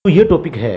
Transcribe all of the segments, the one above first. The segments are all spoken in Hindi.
तो ये टॉपिक है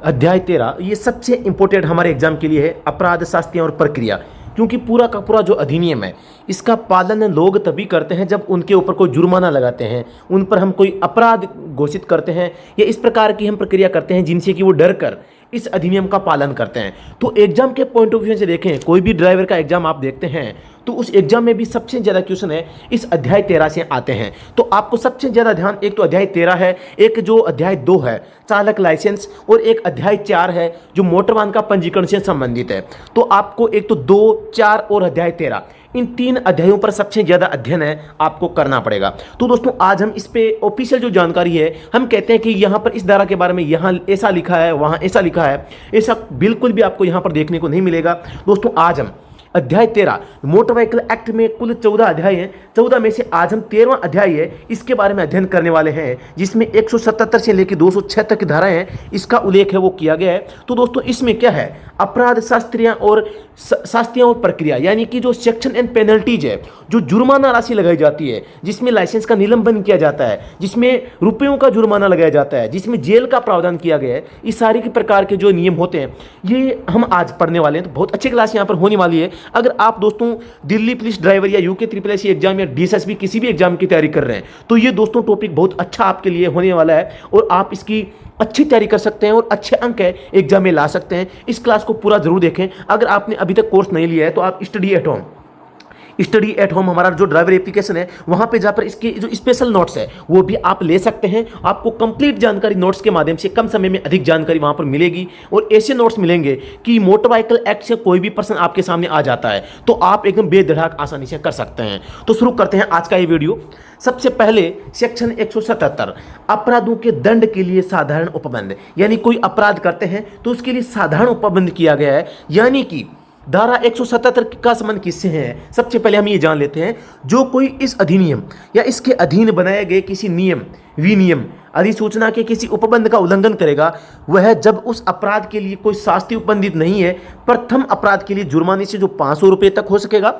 अध्याय 13। ये सबसे इंपॉर्टेंट हमारे एग्जाम के लिए है, अपराध शास्ति और प्रक्रिया। क्योंकि पूरा का पूरा जो अधिनियम है इसका पालन लोग तभी करते हैं जब उनके ऊपर कोई जुर्माना लगाते हैं, उन पर हम कोई अपराध घोषित करते हैं या इस प्रकार की हम प्रक्रिया करते हैं जिनसे कि वो डर कर इस अधिनियम का पालन करते हैं। तो एग्जाम के पॉइंट ऑफ व्यू से देखें, कोई भी ड्राइवर का एग्जाम आप देखते हैं तो उस एग्जाम में भी सबसे ज़्यादा क्वेश्चन है इस अध्याय 13 से आते हैं। तो आपको सबसे ज़्यादा ध्यान, एक तो अध्याय 13 है, एक जो अध्याय 2 है चालक लाइसेंस, और एक अध्याय 4 है जो मोटर वाहन का पंजीकरण से संबंधित है। तो आपको एक तो 2, 4 और अध्याय 13, इन 3 अध्यायों पर सबसे ज़्यादा अध्ययन है आपको करना पड़ेगा। तो दोस्तों आज हम इस पे ऑफिशियल जो जानकारी है, हम कहते हैं कि यहाँ पर इस धारा के बारे में यहाँ ऐसा लिखा है, वहाँ ऐसा लिखा है, ऐसा बिल्कुल भी आपको यहाँ पर देखने को नहीं मिलेगा। दोस्तों आज हम अध्याय 13 मोटर व्हीकल एक्ट में कुल 14 अध्याय हैं, 14 में से आज हम 13वां अध्याय है इसके बारे में अध्ययन करने वाले हैं, जिसमें 177 से लेकर 206 तक की धाराएं हैं, इसका उल्लेख है वो किया गया है। तो दोस्तों इसमें क्या है, अपराध शास्त्रियां और शास्त्रियां और प्रक्रिया, यानी कि जो सेक्शन एंड पेनल्टीज है, जो जुर्माना राशि लगाई जाती है, जिसमें लाइसेंस का निलंबन किया जाता है, जिसमें रुपयों का जुर्माना लगाया जाता है, जिसमें जेल का प्रावधान किया गया है, इस सारे के प्रकार के जो नियम होते हैं ये हम आज पढ़ने वाले हैं। तो बहुत अच्छी क्लास यहाँ पर होने वाली है। अगर आप दोस्तों दिल्ली पुलिस ड्राइवर या यूके SSS एग्जाम या DSSB किसी भी एग्जाम की तैयारी कर रहे हैं तो ये दोस्तों टॉपिक बहुत अच्छा आपके लिए होने वाला है और आप इसकी अच्छी तैयारी कर सकते हैं और अच्छे अंक है एग्जाम में ला सकते हैं। इस क्लास को पूरा जरूर देखें। अगर आपने अभी तक कोर्स नहीं लिया है तो आप स्टडी एट होम हमारा जो ड्राइवर एप्लीकेशन है वहां पे जाकर इसके जो स्पेशल नोट्स है वो भी आप ले सकते हैं। आपको कंप्लीट जानकारी नोट्स के माध्यम से कम समय में अधिक जानकारी वहां पर मिलेगी और ऐसे नोट्स मिलेंगे कि मोटर व्हीकल एक्ट से कोई भी पर्सन आपके सामने आ जाता है तो आप एकदम बेधड़क आसानी से कर सकते हैं। तो शुरू करते हैं आज का ये वीडियो। सबसे पहले सेक्शन 177 अपराधों के दंड के लिए साधारण उपबंध, यानी कोई अपराध करते हैं तो उसके लिए साधारण उपबंध किया गया है। यानी कि धारा 177 का संबंध किससे है, सबसे पहले हम ये जान लेते हैं। जो कोई इस अधिनियम या इसके अधीन बनाए गए किसी नियम, विनियम, अधिसूचना के किसी उपबंध का उल्लंघन करेगा वह जब उस अपराध के लिए कोई शास्ति उपबंधित नहीं है, प्रथम अपराध के लिए जुर्माने से जो 500 रुपये तक हो सकेगा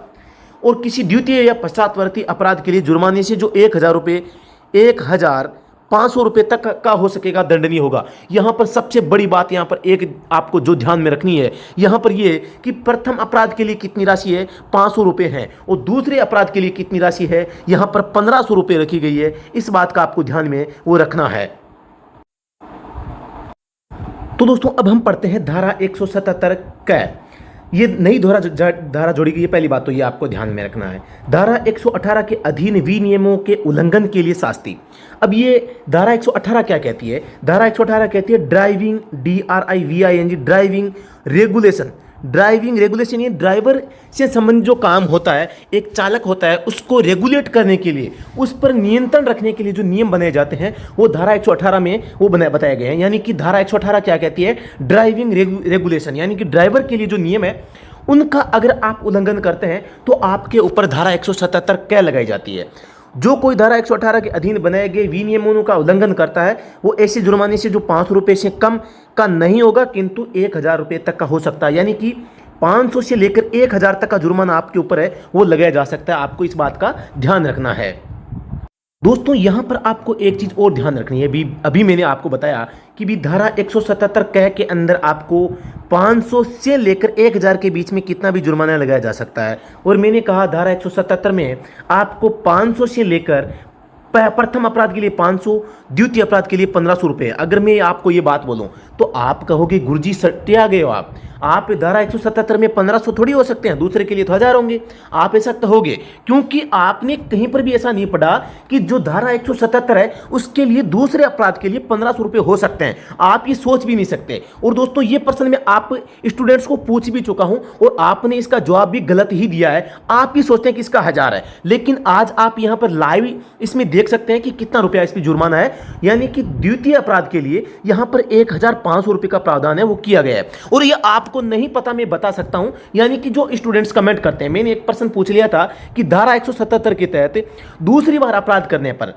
और किसी द्वितीय या पश्चातवर्ती अपराध के लिए जुर्माने से जो 1000 रुपये, 1500 रुपये तक का हो सकेगा, दंडनीय होगा। यहाँ पर सबसे बड़ी बात यहाँ पर एक आपको जो ध्यान में रखनी है यहाँ पर ये कि प्रथम अपराध के लिए कितनी राशि है, 500 रुपये है, और दूसरे अपराध के लिए कितनी राशि है, यहाँ पर 1500 रुपये रखी गई है। इस बात का आपको ध्यान में वो रखना है। तो दोस्तों अब हम पढ़ते हैं धारा 177 क। ये नई धारा जोड़ी गई है, पहली बात तो ये आपको ध्यान में रखना है। धारा 118 के अधीन विनियमों के उल्लंघन के लिए शास्ति। अब ये धारा 118 क्या कहती है, धारा 118 कहती है ड्राइविंग, DRIVING, ड्राइविंग रेगुलेशन। ये ड्राइवर से संबंधित जो काम होता है, एक चालक होता है उसको रेगुलेट करने के लिए, उस पर नियंत्रण रखने के लिए जो नियम बनाए जाते हैं वो धारा 118 में वो बताए गए हैं। यानी कि धारा 118 क्या कहती है, ड्राइविंग रेगुलेशन, यानी कि ड्राइवर के लिए जो नियम है उनका अगर आप उल्लंघन करते हैं तो आपके ऊपर धारा 177 कै लगाई जाती है। जो कोई धारा 118 के अधीन बनाए गए विनियमों का उल्लंघन करता है वो ऐसे जुर्माने से जो 500 रुपये से कम का नहीं होगा किंतु 1000 रुपये तक का हो सकता है। यानी कि 500 से लेकर 1000 तक का जुर्माना आपके ऊपर है वो लगाया जा सकता है। आपको इस बात का ध्यान रखना है। दोस्तों यहाँ पर आपको एक चीज़ और ध्यान रखनी है। अभी मैंने आपको बताया कि भी धारा 177 क के अंदर आपको 500 से लेकर 1000 के बीच में कितना भी जुर्माना लगाया जा सकता है, और मैंने कहा धारा 177 में आपको 500 से लेकर प्रथम अपराध के लिए 500, द्वितीय अपराध के लिए 1500 रुपये। अगर मैं आपको ये बात बोलूं तो आप कहोगे गुरुजी सट्टे आ गए हो आप धारा 177 में 1500 थोड़ी हो सकते हैं, दूसरे के लिए तो 1000 होंगे। आप ऐसा कहोगे क्योंकि आपने कहीं पर भी ऐसा नहीं पढ़ा कि जो धारा 177 है उसके लिए दूसरे अपराध के लिए 1500 रुपये हो सकते हैं। आप ये सोच भी नहीं सकते। और दोस्तों ये प्रश्न मैं आप स्टूडेंट्स को पूछ भी चुका हूं और आपने इसका जवाब भी गलत ही दिया है। आप ही सोचते हैं कि इसका 1000 है, लेकिन आज आप यहाँ पर लाइव इसमें देख सकते हैं कि कितना रुपया इस पर जुर्माना है। यानी कि द्वितीय अपराध के लिए यहाँ पर ₹500 का प्रावधान है वो किया गया है। और ये आपको नहीं पता, मैं बता सकता हूं, यानी कि जो स्टूडेंट्स कमेंट करते हैं, मैंने एक पर्सन पूछ लिया था कि धारा 177 के तहत दूसरी बार अपराध करने पर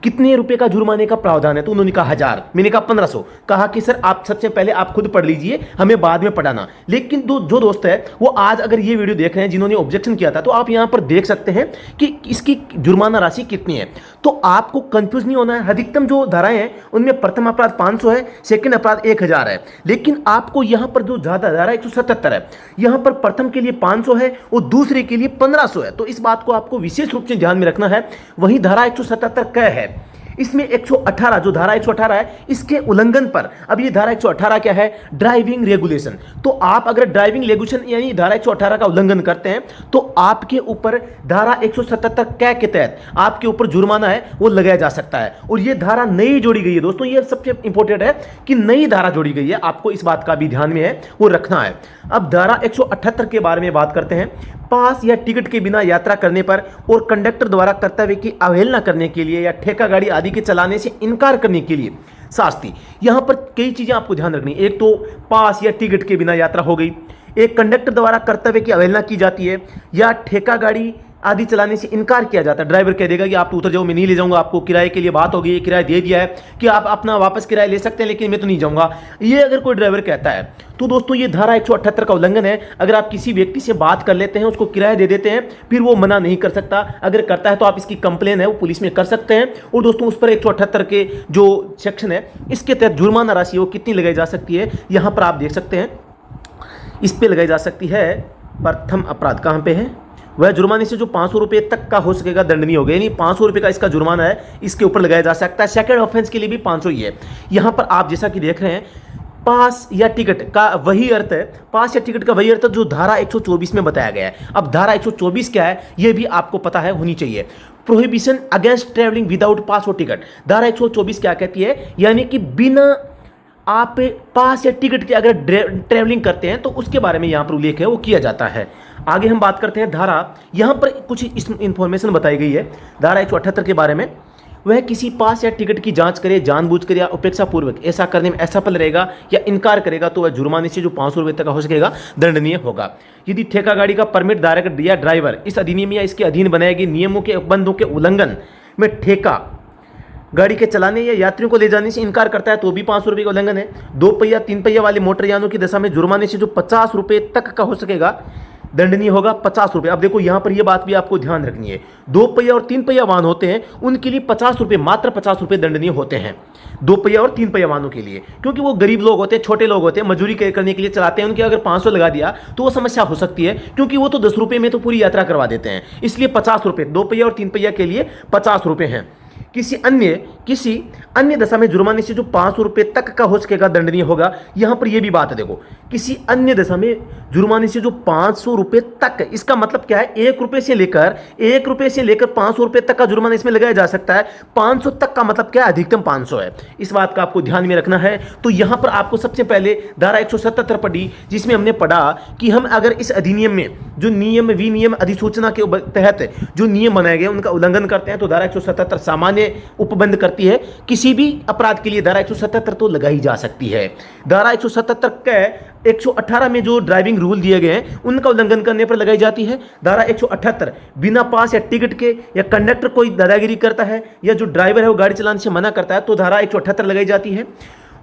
कितने रुपए का जुर्माने का प्रावधान है, तो उन्होंने कहा 1000, मैंने कहा 1500, कहा कि सर आप सबसे पहले आप खुद पढ़ लीजिए, हमें बाद में पढ़ाना। लेकिन जो दोस्त है वो आज अगर ये वीडियो देख रहे हैं जिन्होंने ऑब्जेक्शन किया था, तो आप यहां पर देख सकते हैं कि इसकी जुर्माना राशि कितनी है। तो आपको कंफ्यूज नहीं होना है। अधिकतम जो धाराएं हैं उनमें प्रथम अपराध 500 है, सेकंड अपराध 1000 है, लेकिन आपको यहां पर जो ज्यादा धारा 177 है, यहां पर प्रथम के लिए 500 है और दूसरे के लिए 1500 है। तो इस बात को आपको विशेष रूप से ध्यान में रखना है। वही धारा 177 क है, इसमें 118, जो धारा 118 है, इसके उल्लंघन पर, अब ये धारा 118 क्या है, ड्राइविंग रेगुलेशन। तो आप अगर ड्राइविंग रेगुलेशन यानी धारा 118 का उल्लंघन करते हैं तो आपके ऊपर धारा 177 क के तहत आपके ऊपर जुर्माना है वो लगाया जा सकता है। और ये धारा नई जोड़ी गई है दोस्तों, ये सबसे इंपॉर्टेंट है कि नई धारा जोड़ी गई है, आपको इस बात का भी ध्यान में है वो रखना है। अब धारा 178 के बारे में बात करते हैं। पास या टिकट के बिना यात्रा करने पर और कंडक्टर द्वारा कर्तव्य की अवहेलना करने के लिए या ठेका गाड़ी आदि के चलाने से इनकार करने के लिए शास्ति। यहां पर कई चीजें आपको ध्यान रखनी है। एक तो पास या टिकट के बिना यात्रा हो गई, एक कंडक्टर द्वारा कर्तव्य की अवहेलना की जाती है, या ठेका गाड़ी आदि चलाने से इनकार किया जाता है। ड्राइवर कह देगा कि आप तो उतर जाओ, मैं नहीं ले जाऊंगा आपको, किराए के लिए बात होगी, किराया दे दिया है कि आप अपना वापस किराया ले सकते हैं, लेकिन मैं तो नहीं जाऊंगा। ये अगर कोई ड्राइवर कहता है तो दोस्तों ये धारा 178 का उल्लंघन है। अगर आप किसी व्यक्ति से बात कर लेते हैं, उसको किराया दे देते हैं, फिर वो मना नहीं कर सकता। अगर करता है तो आप इसकी कंप्लेन है वो पुलिस में कर सकते हैं। और दोस्तों उस पर 178 के जो सेक्शन है इसके तहत जुर्माना राशि वो कितनी लगाई जा सकती है, यहां पर आप देख सकते हैं। इस पर लगाई जा सकती है, प्रथम अपराध कहां पे है, वह जुर्माने से जो 500 रुपये तक का हो सकेगा दंडनीय हो गया, यानी 500 रुपये का इसका जुर्माना है, इसके ऊपर लगाया जा सकता है। सेकंड ऑफेंस के लिए भी 500 ही है। यहां पर आप जैसा कि देख रहे हैं, पास या टिकट का वही अर्थ है, पास या टिकट का वही अर्थ है जो धारा 124 में बताया गया है। अब धारा 124 क्या है यह भी आपको पता है होनी चाहिए। प्रोहिबिशन अगेंस्ट ट्रेवलिंग विदाउट पास और टिकट। धारा 124 क्या कहती है, यानी कि बिना आप पास या टिकट के अगर ट्रेवलिंग करते हैं तो उसके बारे में यहाँ पर उल्लेख है वो किया जाता है। आगे हम बात करते हैं धारा, यहाँ पर कुछ इंफॉर्मेशन बताई गई है धारा 178 के बारे में। वह किसी पास या टिकट की जांच करे जानबूझकर या उपेक्षापूर्वक ऐसा करने में असफल रहेगा या इनकार करेगा तो वह जुर्माने से जो 500 रुपये तक हो सकेगा दंडनीय होगा। यदि ठेका गाड़ी का परमिट धारक या ड्राइवर इस अधिनियम या इसके अधीन बनाए गए नियमों के उपबंधों के उल्लंघन में ठेका गाड़ी के चलाने या यात्रियों को ले जाने से इनकार करता है तो भी 500 रुपये का उल्लंघन है। 2 पहिया 3 पहिया वाले मोटर यानों की दशा में जुर्माने से जो 50 रुपये तक का हो सकेगा दंडनीय होगा 50 रुपये। अब देखो यहाँ पर यह बात भी आपको ध्यान रखनी है, 2 पहिया और 3 पहिया वाहन होते हैं उनके लिए 50 रुपये, मात्र 50 रुपये दंडनीय होते हैं 2 पहिया और 3 पहिया वाहनों के लिए, क्योंकि वो गरीब लोग होते हैं, छोटे लोग होते हैं, मजदूरी करने के लिए चलाते हैं। उनके अगर 500 लगा दिया तो वो समस्या हो सकती है, क्योंकि वो तो 10 रुपये में तो पूरी यात्रा करवा देते हैं। इसलिए 50 रुपये 2 पहिया और 3 पहिया के लिए 50 रुपये हैं। किसी अन्य दशा में जुर्माने से जो 500 रुपये तक का हो सकेगा दंडनीय होगा। यहां पर यह भी बात है, देखो किसी अन्य दशा में जुर्माने से जो 500 रुपये तक, इसका मतलब क्या है, 1 रुपये से लेकर 500 रुपये तक का जुर्माना इसमें लगाया जा सकता है। 500 तक का मतलब क्या है, अधिकतम 500 है। इस बात का आपको ध्यान में रखना है। तो यहां पर आपको सबसे पहले धारा 177 पढ़ी, जिसमें हमने पढ़ा कि हम अगर इस अधिनियम में जो नियम विनियम अधिसूचना के तहत जो नियम बनाए गए उनका उल्लंघन करते हैं तो धारा 177 सामान्य उपबंध करती है। किसी भी अपराध के लिए धारा 177 तो लगाई जा सकती है। धारा 177 के 118 में जो ड्राइविंग रूल दिए गए हैं उनका उल्लंघन करने पर लगाई जाती है धारा 178। बिना पास या टिकट के या कंडक्टर कोई दादागिरी करता है या जो ड्राइवर है वो गाड़ी चलाने से मना करता है तो धारा 178 लगाई जाती है।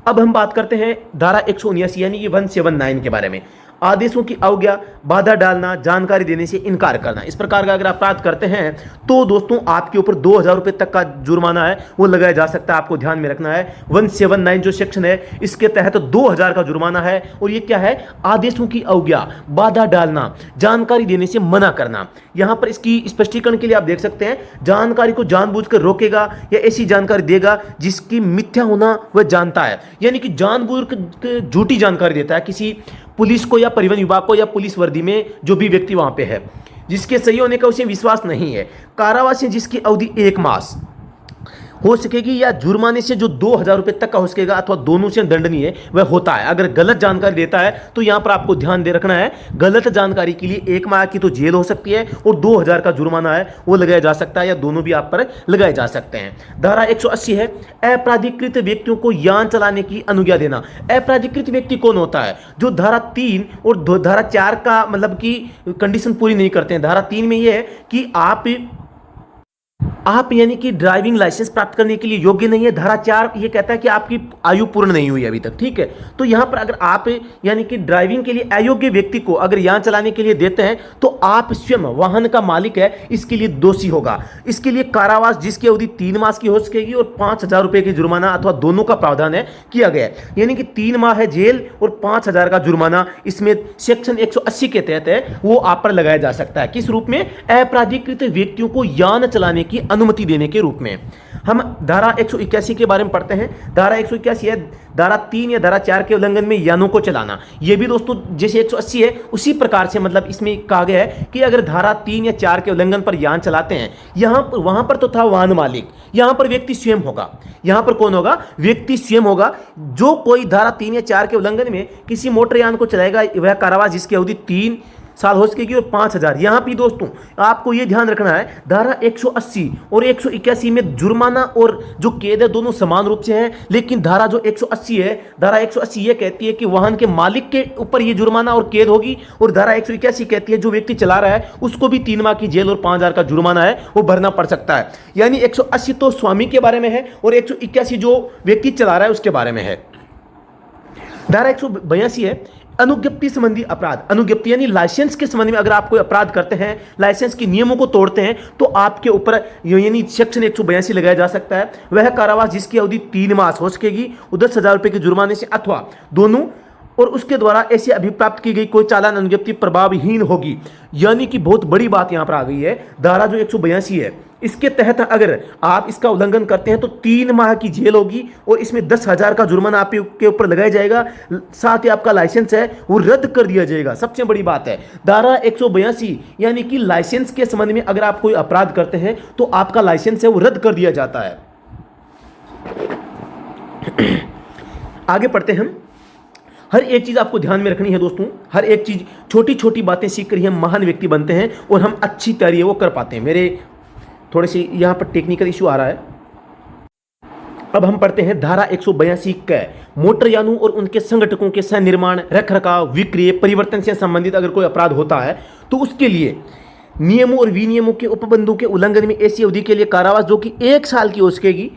अब हम बात करते हैं धारा 179 यानी कि 179 के बारे में। आदेशों की अवज्ञा, बाधा डालना, जानकारी देने से इनकार करना, इस प्रकार का अगर अपराध करते हैं तो दोस्तों आपके ऊपर 2000 रुपये तक का जुर्माना है वो लगाया जा सकता है। आपको ध्यान में रखना है 179 जो सेक्शन है इसके तहत 2000 का जुर्माना है। और ये क्या है, आदेशों की अवज्ञा, बाधा डालना, जानकारी देने से मना करना। यहां पर इसकी स्पष्टीकरण के लिए आप देख सकते हैं, जानकारी को जानबूझकर रोकेगा या ऐसी जानकारी देगा जिसकी मिथ्या होना वह जानता है, यानी कि जानबूझकर झूठी जानकारी देता है किसी पुलिस को या परिवहन विभाग को या पुलिस वर्दी में जो भी व्यक्ति वहां पे है, जिसके सही होने का उसे विश्वास नहीं है। कारावास जिसकी अवधि 1 मास हो सकेगी, या जुर्माने से जो 2,000 रुपये तक का हो सकेगा, अथवा दोनों से दंडनीय वह होता है अगर गलत जानकारी देता है। तो यहां पर आपको ध्यान दे रखना है, गलत जानकारी के लिए 1 माह की तो जेल हो सकती है और 2,000 का जुर्माना है वो लगाया जा सकता है, या दोनों भी आप पर लगाए जा सकते हैं। धारा 180 है अपराधीकृत व्यक्तियों को यान चलाने की अनुज्ञा देना। अपराधीकृत व्यक्ति कौन होता है? जो धारा 3 और धारा 4 का मतलब की कंडीशन पूरी नहीं करते हैं। धारा 3 में यह है कि आप यानी कि ड्राइविंग लाइसेंस प्राप्त करने के लिए योग्य नहीं है। धारा 4 ये कहता है कि आपकी आयु पूर्ण नहीं हुई अभी तक, ठीक है। तो यहां पर अगर आप यानी कि ड्राइविंग के लिए अयोग्य व्यक्ति को अगर यान चलाने के लिए देते हैं तो आप स्वयं वाहन का मालिक है, इसके लिए दोषी होगा। इसके लिए कारावास जिसकी अवधि 3 मास की हो सकेगी और 5,000 रुपए की जुर्माना अथवा दोनों का प्रावधान है किया गया है। यानी कि 3 माह है जेल और 5,000 का जुर्माना इसमें सेक्शन 180 के तहत है, वो आप पर लगाया जा सकता है। किस रूप में? अपराधीकृत व्यक्तियों को यान चलाने की अनुमति देने के रूप में। हम धारा 181 के बारे में पढ़ते हैं। धारा 181 है धारा 3 या धारा 4 के उल्लंघन में यानों को चलाना। यह भी दोस्तों जैसे 180 है उसी प्रकार से मतलब इसमें कहा गया है कि अगर धारा 3 या 4 के उल्लंघन पर यान चलाते हैं, वहां पर तो था वाहन मालिक, यहां पर व्यक्ति स्वयं होगा। यहां पर कौन होगा? व्यक्ति स्वयं होगा। जो कोई धारा 3 या 4 के उल्लंघन में किसी मोटर यान को चलाएगा वह कारावास जिसकी अवधि 3 साल हो सकेगी और 5,000। यहां भी दोस्तों आपको यह ध्यान रखना है, धारा 180 और 181 में जुर्माना और जो कैद है दोनों समान रूप से हैं। लेकिन धारा जो 180 है, धारा 180 यह कहती है कि वाहन के मालिक के ऊपर यह जुर्माना और कैद होगी, और धारा 181 कहती है जो व्यक्ति चला रहा है उसको भी 3 माह की जेल और 5,000 का जुर्माना है वो भरना पड़ सकता है। यानी 180 तो स्वामी के बारे में है और 181 जो व्यक्ति चला रहा है उसके बारे में है। धारा 182 है अनुज्ञप्ति संबंधी अपराध। अनुज्ञप्ति यानी लाइसेंस के संबंध में अगर आप कोई अपराध करते हैं, लाइसेंस के नियमों को तोड़ते हैं, तो आपके ऊपर यानी सेक्शन 182 लगाया जा सकता है। वह कारावास जिसकी अवधि 3 मास हो सकेगी और 10,000 रुपए के जुर्माने से अथवा दोनों, और उसके द्वारा ऐसे अभिप्राप्त की गई कोई चालान अनुज्ञप्ति प्रभावहीन होगी। यानी कि बहुत बड़ी बात यहां पर आ गई है। धारा जो 182 है इसके तहत अगर आप इसका उल्लंघन करते हैं तो 3 माह की जेल होगी और इसमें 10,000 का जुर्माना आपके ऊपर लगाया जाएगा। साथ ही आपका लाइसेंस है वो रद्द कर दिया जाएगा। सबसे बड़ी बात है धारा 182 यानी कि लाइसेंस के संबंध में अगर आप कोई अपराध करते हैं तो आपका लाइसेंस है वो रद्द कर दिया जाता है। आगे पढ़ते हैं हम। हर एक चीज़ आपको ध्यान में रखनी है दोस्तों। हर एक चीज़, छोटी छोटी बातें सीख कर ही हम महान व्यक्ति बनते हैं और हम अच्छी तैयारी वो कर पाते हैं। मेरे थोड़े से यहाँ पर टेक्निकल इशू आ रहा है। अब हम पढ़ते हैं धारा 182 क मोटर यानों और उनके संगठकों के सह निर्माण, रख रखाव, विक्रय, परिवर्तन से संबंधित अगर कोई अपराध होता है तो उसके लिए नियमों और विनियमों के उपबंधों के उल्लंघन में ऐसी अवधि के लिए कारावास जो कि 1 साल की हो सकेगी,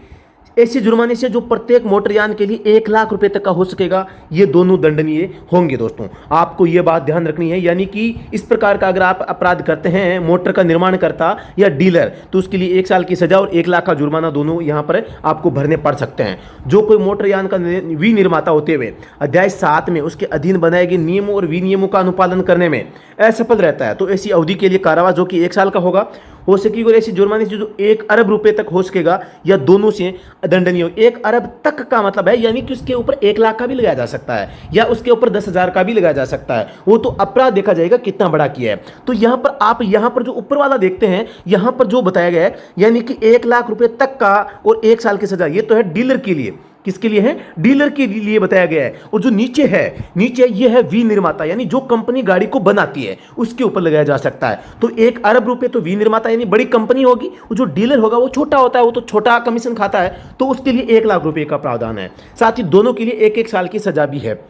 ऐसे जुर्माने से जो प्रत्येक मोटरयान के लिए 1 लाख रुपए तक का हो सकेगा, ये दोनों दंडनीय होंगे। दोस्तों आपको ये बात ध्यान रखनी है। यानी कि इस प्रकार का अगर आप अपराध करते हैं, मोटर का निर्माण करता या डीलर, तो उसके लिए 1 साल की सजा और 1 लाख का जुर्माना दोनों यहाँ पर आपको भरने पड़ सकते हैं। जो कोई मोटरयान का विनिर्माता होते हुए अध्याय 7 में उसके अधीन बनाए गए नियमों और विनियमों का अनुपालन करने में असफल रहता है तो ऐसी अवधि के लिए कारावास जो कि 1 साल का होगा हो सकेगी, और ऐसी जुर्माने से जो 1 अरब रुपए तक हो सकेगा या दोनों से दंडनीय हो। 1 अरब तक का मतलब है यानी कि उसके ऊपर 1 लाख का भी लगाया जा सकता है या उसके ऊपर 10,000 का भी लगाया जा सकता है। वो तो अपराध देखा जाएगा कितना बड़ा किया है। तो यहाँ पर आप यहाँ पर जो ऊपर वाला देखते हैं, यहाँ पर जो बताया गया है यानी कि 1 लाख रुपए तक का और 1 साल की सजा, ये तो है डीलर के लिए। किसके लिए है? डीलर के लिए बताया गया है। और जो नीचे है, नीचे ये है विनिर्माता यानी जो कंपनी गाड़ी को बनाती है उसके ऊपर लगाया जा सकता है। तो 1 अरब रुपए तो विनिर्माता यानी बड़ी कंपनी होगी, और जो डीलर होगा वो छोटा होता है, वो तो छोटा कमीशन खाता है, तो उसके लिए 1 लाख रुपए का प्रावधान है। साथ ही दोनों के लिए 1-1 साल की सजा भी है।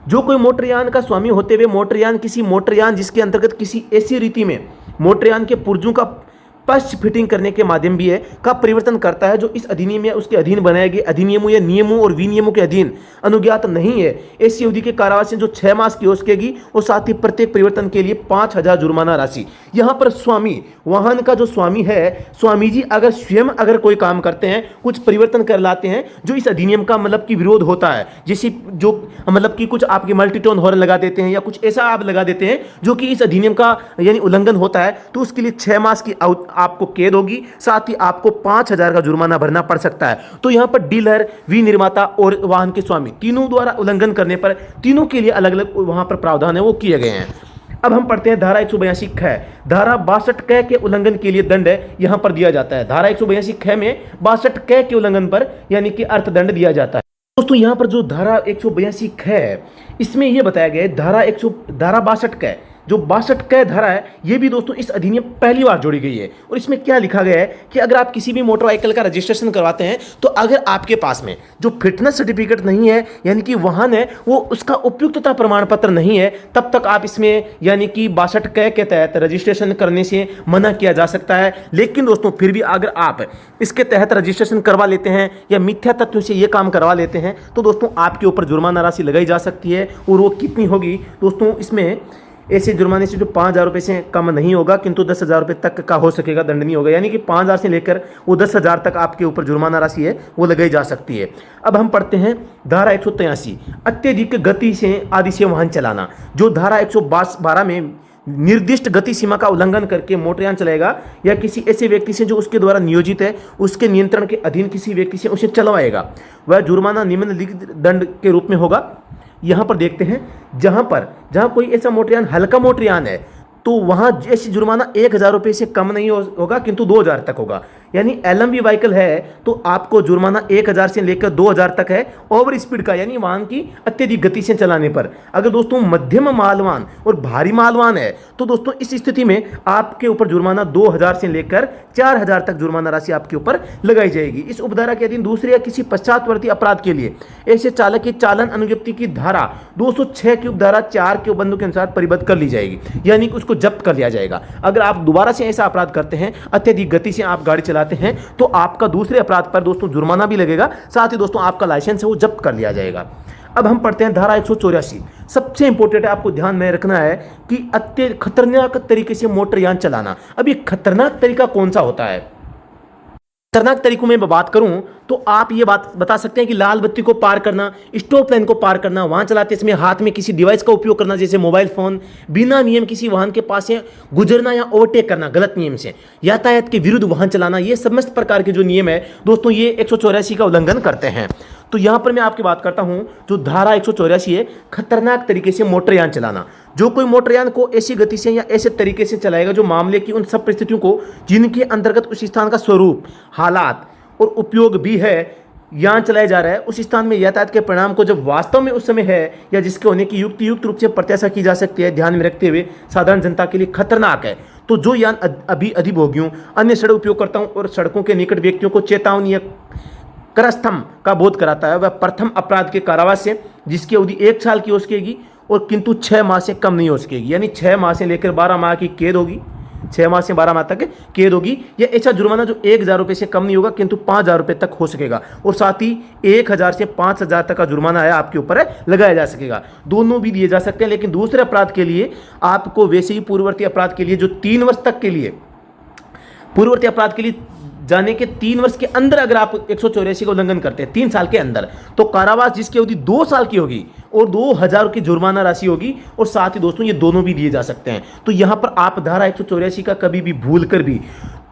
जो कोई मोटरयान का स्वामी होते हुए मोटरयान किसी मोटरयान जिसके अंतर्गत किसी ऐसी रीति में मोटरयान के पुर्जों का पश्च फिटिंग करने के माध्यम भी है का परिवर्तन करता है जो इस अधिनियम या उसके अधीन बनाए गए अधिनियमों या नियमों और विनियमों के अधीन अनुज्ञात नहीं है, ऐसी अवधि के कारावास जो 6 मास की हो सकेगी, और साथ ही प्रत्येक परिवर्तन के लिए 5,000 जुर्माना राशि। यहाँ पर स्वामी, वाहन का जो स्वामी है, स्वामी जी अगर स्वयं अगर कोई काम करते हैं, कुछ परिवर्तन कर लाते हैं जो इस अधिनियम का मतलब कि विरोध होता है, जैसे जो मतलब कि कुछ आपके मल्टीटोन हॉर्न लगा देते हैं या कुछ ऐसा आप लगा देते हैं जो कि इस अधिनियम का यानी उल्लंघन होता है, तो उसके लिए 6 मास की आपको कैद होगी, साथ ही आपको 5,000 का जुर्माना भरना पड़ सकता है। तो यहां पर डीलर, विनिर्माता और वाहन के स्वामी तीनों द्वारा उल्लंघन करने पर तीनों के लिए अलग अलग वहां पर प्रावधान है वो किए गए हैं। अब हम पढ़ते हैं धारा 182 ख। धारा 62 क के उल्लंघन के लिए दंड यहां पर दिया जाता है। धारा 182 ख में 62 क के उल्लंघन पर यानी कि अर्थदंड दिया जाता है। दोस्तों यहां पर जो धारा 182 ख है, इसमें यह बताया गया है धारा 62 क, जो 62 क धारा है, ये भी दोस्तों इस अधिनियम पहली बार जोड़ी गई है। और इसमें क्या लिखा गया है कि अगर आप किसी भी मोटर व्हीकल का रजिस्ट्रेशन करवाते हैं, तो अगर आपके पास में जो फिटनेस सर्टिफिकेट नहीं है, यानी कि वाहन है वो उसका उपयुक्तता प्रमाण पत्र नहीं है, तब तक आप इसमें यानी कि 62 क के तहत रजिस्ट्रेशन करने से मना किया जा सकता है। लेकिन दोस्तों फिर भी अगर आप इसके तहत रजिस्ट्रेशन करवा लेते हैं या मिथ्या तथ्यों से ये काम करवा लेते हैं, तो दोस्तों आपके ऊपर जुर्माना राशि लगाई जा सकती है। और वो कितनी होगी दोस्तों, इसमें ऐसे जुर्माने से जो 5,000 रुपये से कम नहीं होगा, किंतु 10,000 रुपये तक का हो सकेगा, दंडनीय होगा। यानी कि 5,000 से लेकर वो 10,000 तक आपके ऊपर जुर्माना राशि है वो लगाई जा सकती है। अब हम पढ़ते हैं धारा 183 अत्यधिक गति से आदि से वाहन चलाना। जो धारा 112 में निर्दिष्ट गति सीमा का उल्लंघन करके मोटरयान चलाएगा या किसी ऐसे व्यक्ति से जो उसके द्वारा नियोजित है, उसके नियंत्रण के अधीन किसी व्यक्ति से उसे चलवाएगा, वह जुर्माना निम्नलिखित दंड के रूप में होगा। यहां पर देखते हैं, जहां कोई ऐसा मोटरयान हल्का मोटरयान है, तो वहां ऐसी जुर्माना 1,000 रुपये से कम नहीं होगा, किंतु 2,000 तक होगा। यानी LMV व्हीकल है तो आपको जुर्माना 1,000 से लेकर 2,000 तक है ओवर स्पीड का, यानी वाहन की अत्यधिक गति से चलाने पर। अगर दोस्तों मध्यम मालवान और भारी मालवान है, तो दोस्तों इस स्थिति में आपके ऊपर जुर्माना 2,000 से लेकर 4,000 तक जुर्माना राशि आपके ऊपर लगाई जाएगी। इस उपधारा के अधीन दूसरे या किसी पश्चातवर्ती अपराध के लिए ऐसे चालक की चालन अनुज्ञप्ति की धारा 206 की उपधारा 4 के उपबंधों के अनुसार परिबद्ध कर ली जाएगी, यानी कि उसको जब्त कर लिया जाएगा। अगर आप दोबारा से ऐसा अपराध करते हैं, अत्यधिक गति से आप गाड़ी चलाते हैं, तो आपका दूसरे अपराध पर दोस्तों जुर्माना भी लगेगा, साथ ही दोस्तों आपका लाइसेंस है वो जब्त कर लिया जाएगा। अब हम पढ़ते हैं धारा 184। सबसे इंपॉर्टेंट है, आपको ध्यान में रखना है कि अत्यधिक खतरनाक तरीके से मोटरयान चलाना। अब ये खतरनाक तरीका कौन सा होता है? खतरनाक तरीकों में बात करूं तो आप ये बात बता सकते हैं कि लाल बत्ती को पार करना, स्टॉप लाइन को पार करना, वाहन चलाते समय हाथ में किसी डिवाइस का उपयोग करना जैसे मोबाइल फोन, बिना नियम किसी वाहन के पास से गुजरना या ओवरटेक करना गलत नियम से, यातायात के विरुद्ध वाहन चलाना, ये समस्त प्रकार के जो नियम है दोस्तों ये 184 का उल्लंघन करते हैं। तो यहां पर मैं आपकी बात करता हूं, जो धारा 184 है, खतरनाक तरीके से मोटरयान चलाना। जो कोई मोटरयान को ऐसी गति से या ऐसे तरीके से चलाएगा जो मामले की उन सब परिस्थितियों को जिनके अंतर्गत उस स्थान का स्वरूप, हालात और उपयोग भी है, यान चलाया जा रहा है, उस स्थान में यातायात के परिणाम को जब वास्तव में उस समय है या जिसके होने की युक्त रूप से प्रत्याशा की जा सकती है, ध्यान में रखते हुए साधारण जनता के लिए खतरनाक है। तो जो यान अभी अधिभोगियों, अन्य सड़क उपयोगकर्ताओं और सड़कों के निकट व्यक्तियों को चेतावनी या करस्थम का बोध कराता है, वह प्रथम अपराध के कारावास से, जिसकी अवधि 1 साल की हो सकेगी और किंतु 6 माह से कम नहीं हो सकेगी। यानी 6 माह से लेकर 12 माह की कैद होगी, 6 माह से 12 माह तक कैद होगी। या ऐसा जुर्माना जो 1,000 रुपये से कम नहीं होगा, किंतु 5,000 रुपये तक हो सकेगा। और साथ ही 1,000 से 5,000 तक का जुर्माना है आपके ऊपर है लगाया जा सकेगा। दोनों भी दिए जा सकते हैं, लेकिन दूसरे अपराध के लिए आपको वैसे ही पूर्ववर्ती अपराध के लिए जो 3 वर्ष तक के लिए, पूर्ववर्ती अपराध के लिए जाने के 3 वर्ष के अंदर अगर आप 184 का उल्लंघन करते हैं 3 साल के अंदर, तो कारावास जिसकी अवधि 2 साल की होगी और 2,000 की जुर्माना राशि होगी। और साथ ही दोस्तों ये दोनों भी दिए जा सकते हैं। तो यहां पर आप धारा 184 का कभी भी भूल कर भी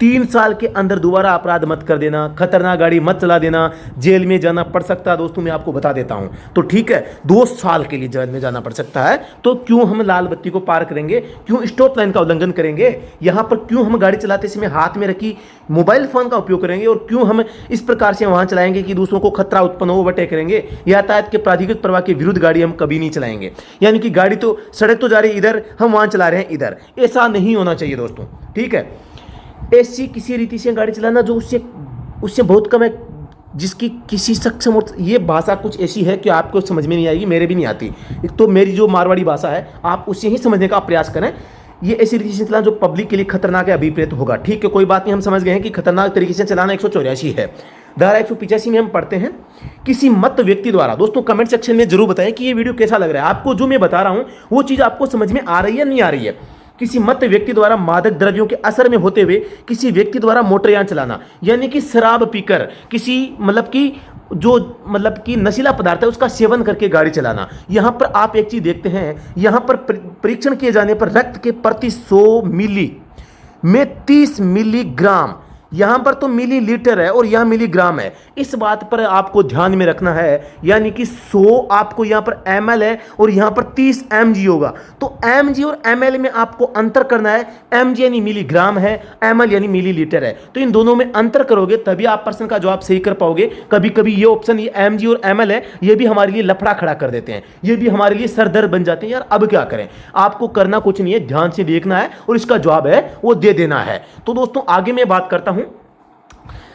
3 साल के अंदर दोबारा अपराध मत कर देना, खतरनाक गाड़ी मत चला देना, जेल में जाना पड़ सकता है दोस्तों, मैं आपको बता देता हूं। तो ठीक है, 2 साल के लिए जेल में जाना पड़ सकता है। तो क्यों हम लाल बत्ती को पार करेंगे, क्यों स्टॉप लाइन का उल्लंघन करेंगे, यहां पर क्यों हम गाड़ी चलाते समय हाथ में रखी मोबाइल फोन का उपयोग करेंगे, और क्यों हम इस प्रकार से वाहन चलाएंगे कि दूसरों को खतरा उत्पन्न हो, ओवरटेक करेंगे। यातायात के प्राधिकृत प्रवाह के विरुद्ध गाड़ी हम कभी नहीं चलाएंगे। यानी कि गाड़ी तो सड़क तो जा रही है इधर, हम वाहन चला रहे हैं इधर, ऐसा नहीं होना चाहिए दोस्तों। ठीक है, ऐसी किसी रीति से गाड़ी चलाना जो उससे बहुत कम है, जिसकी किसी सक्षम, ये भाषा कुछ ऐसी है कि आपको समझ में नहीं आएगी, मेरे भी नहीं आती। तो मेरी जो मारवाड़ी भाषा है आप उससे ही समझने का प्रयास करें। ये ऐसी रीति से चलाना जो पब्लिक के लिए खतरनाक है, अभिप्रेत होगा। ठीक है, कोई बात नहीं, हम समझ गए हैं कि खतरनाक तरीके से चलाना 184 है। धारा 185 में हम पढ़ते हैं, किसी मत व्यक्ति द्वारा। दोस्तों कमेंट सेक्शन में जरूर बताएं कि ये वीडियो कैसा लग रहा है आपको, जो मैं बता रहा हूं वो चीज आपको समझ में आ रही है नहीं आ रही है। किसी मत व्यक्ति द्वारा मादक द्रव्यों के असर में होते हुए किसी व्यक्ति द्वारा मोटरयान चलाना, यानी कि शराब पीकर किसी मतलब कि नशीला पदार्थ है उसका सेवन करके गाड़ी चलाना। यहां पर आप एक चीज देखते हैं, यहां पर परीक्षण किए जाने पर रक्त के प्रति 100 मिली में 30 मिलीग्राम यहां पर तो मिलीलीटर है और यहां मिलीग्राम है, इस बात पर आपको ध्यान में रखना है। यानी कि 100 आपको यहां पर ml है और यहां पर 30 mg होगा, तो mg और ml में आपको अंतर करना है। mg यानी मिलीग्राम है, ml यानी मिलीलीटर है, तो इन दोनों में अंतर करोगे तभी आप प्रश्न का जवाब सही कर पाओगे। कभी कभी ये ऑप्शन, ये mg और ml है, ये भी हमारे लिए लफड़ा खड़ा कर देते हैं, ये भी हमारे लिए सरदर्द बन जाते हैं। यार अब क्या करें, आपको करना कुछ नहीं है, ध्यान से देखना है और इसका जवाब है वो दे देना है। तो दोस्तों आगे मैं बात करता हूं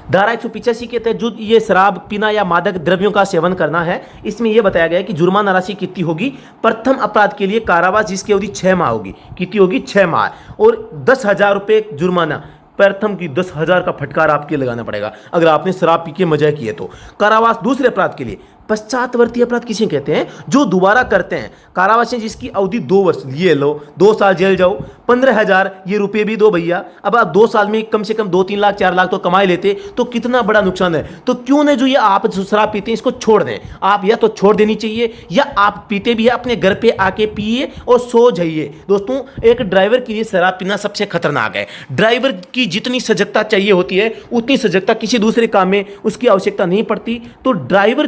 धारा 185 के तहत जो ये शराब पीना या मादक द्रव्यों का सेवन करना है, इसमें यह बताया गया है कि जुर्माना राशि कितनी होगी। प्रथम अपराध के लिए कारावास जिसकी अवधि 6 माह होगी, कितनी होगी 6 माह, और 10,000 रुपये जुर्माना, प्रथम की 10,000 का फटकार आपके लगाना पड़ेगा अगर आपने शराब पी के मजा किए तो। कारावास दूसरे अपराध के लिए। पश्चातवर्ती अपराध किसे कहते हैं, जो दोबारा करते हैं। कारावास है जिसकी अवधि 2 वर्ष, ये लो 2 साल जेल जाओ, 15,000 ये रुपये भी दो भैया। अब आप 2 साल में कम से कम 2-3 लाख 4 लाख तो कमाई लेते, तो कितना बड़ा नुकसान है। तो क्यों न जो ये आप शराब पीते हैं इसको छोड़ दें, आप या तो छोड़ देनी चाहिए, या आप पीते भी है अपने घर पे आके पिए और सो जाइए। दोस्तों एक ड्राइवर के लिए शराब पीना सबसे खतरनाक है। ड्राइवर की जितनी सजगता चाहिए होती है उतनी सजगता किसी दूसरे काम में उसकी आवश्यकता नहीं पड़ती। तो ड्राइवर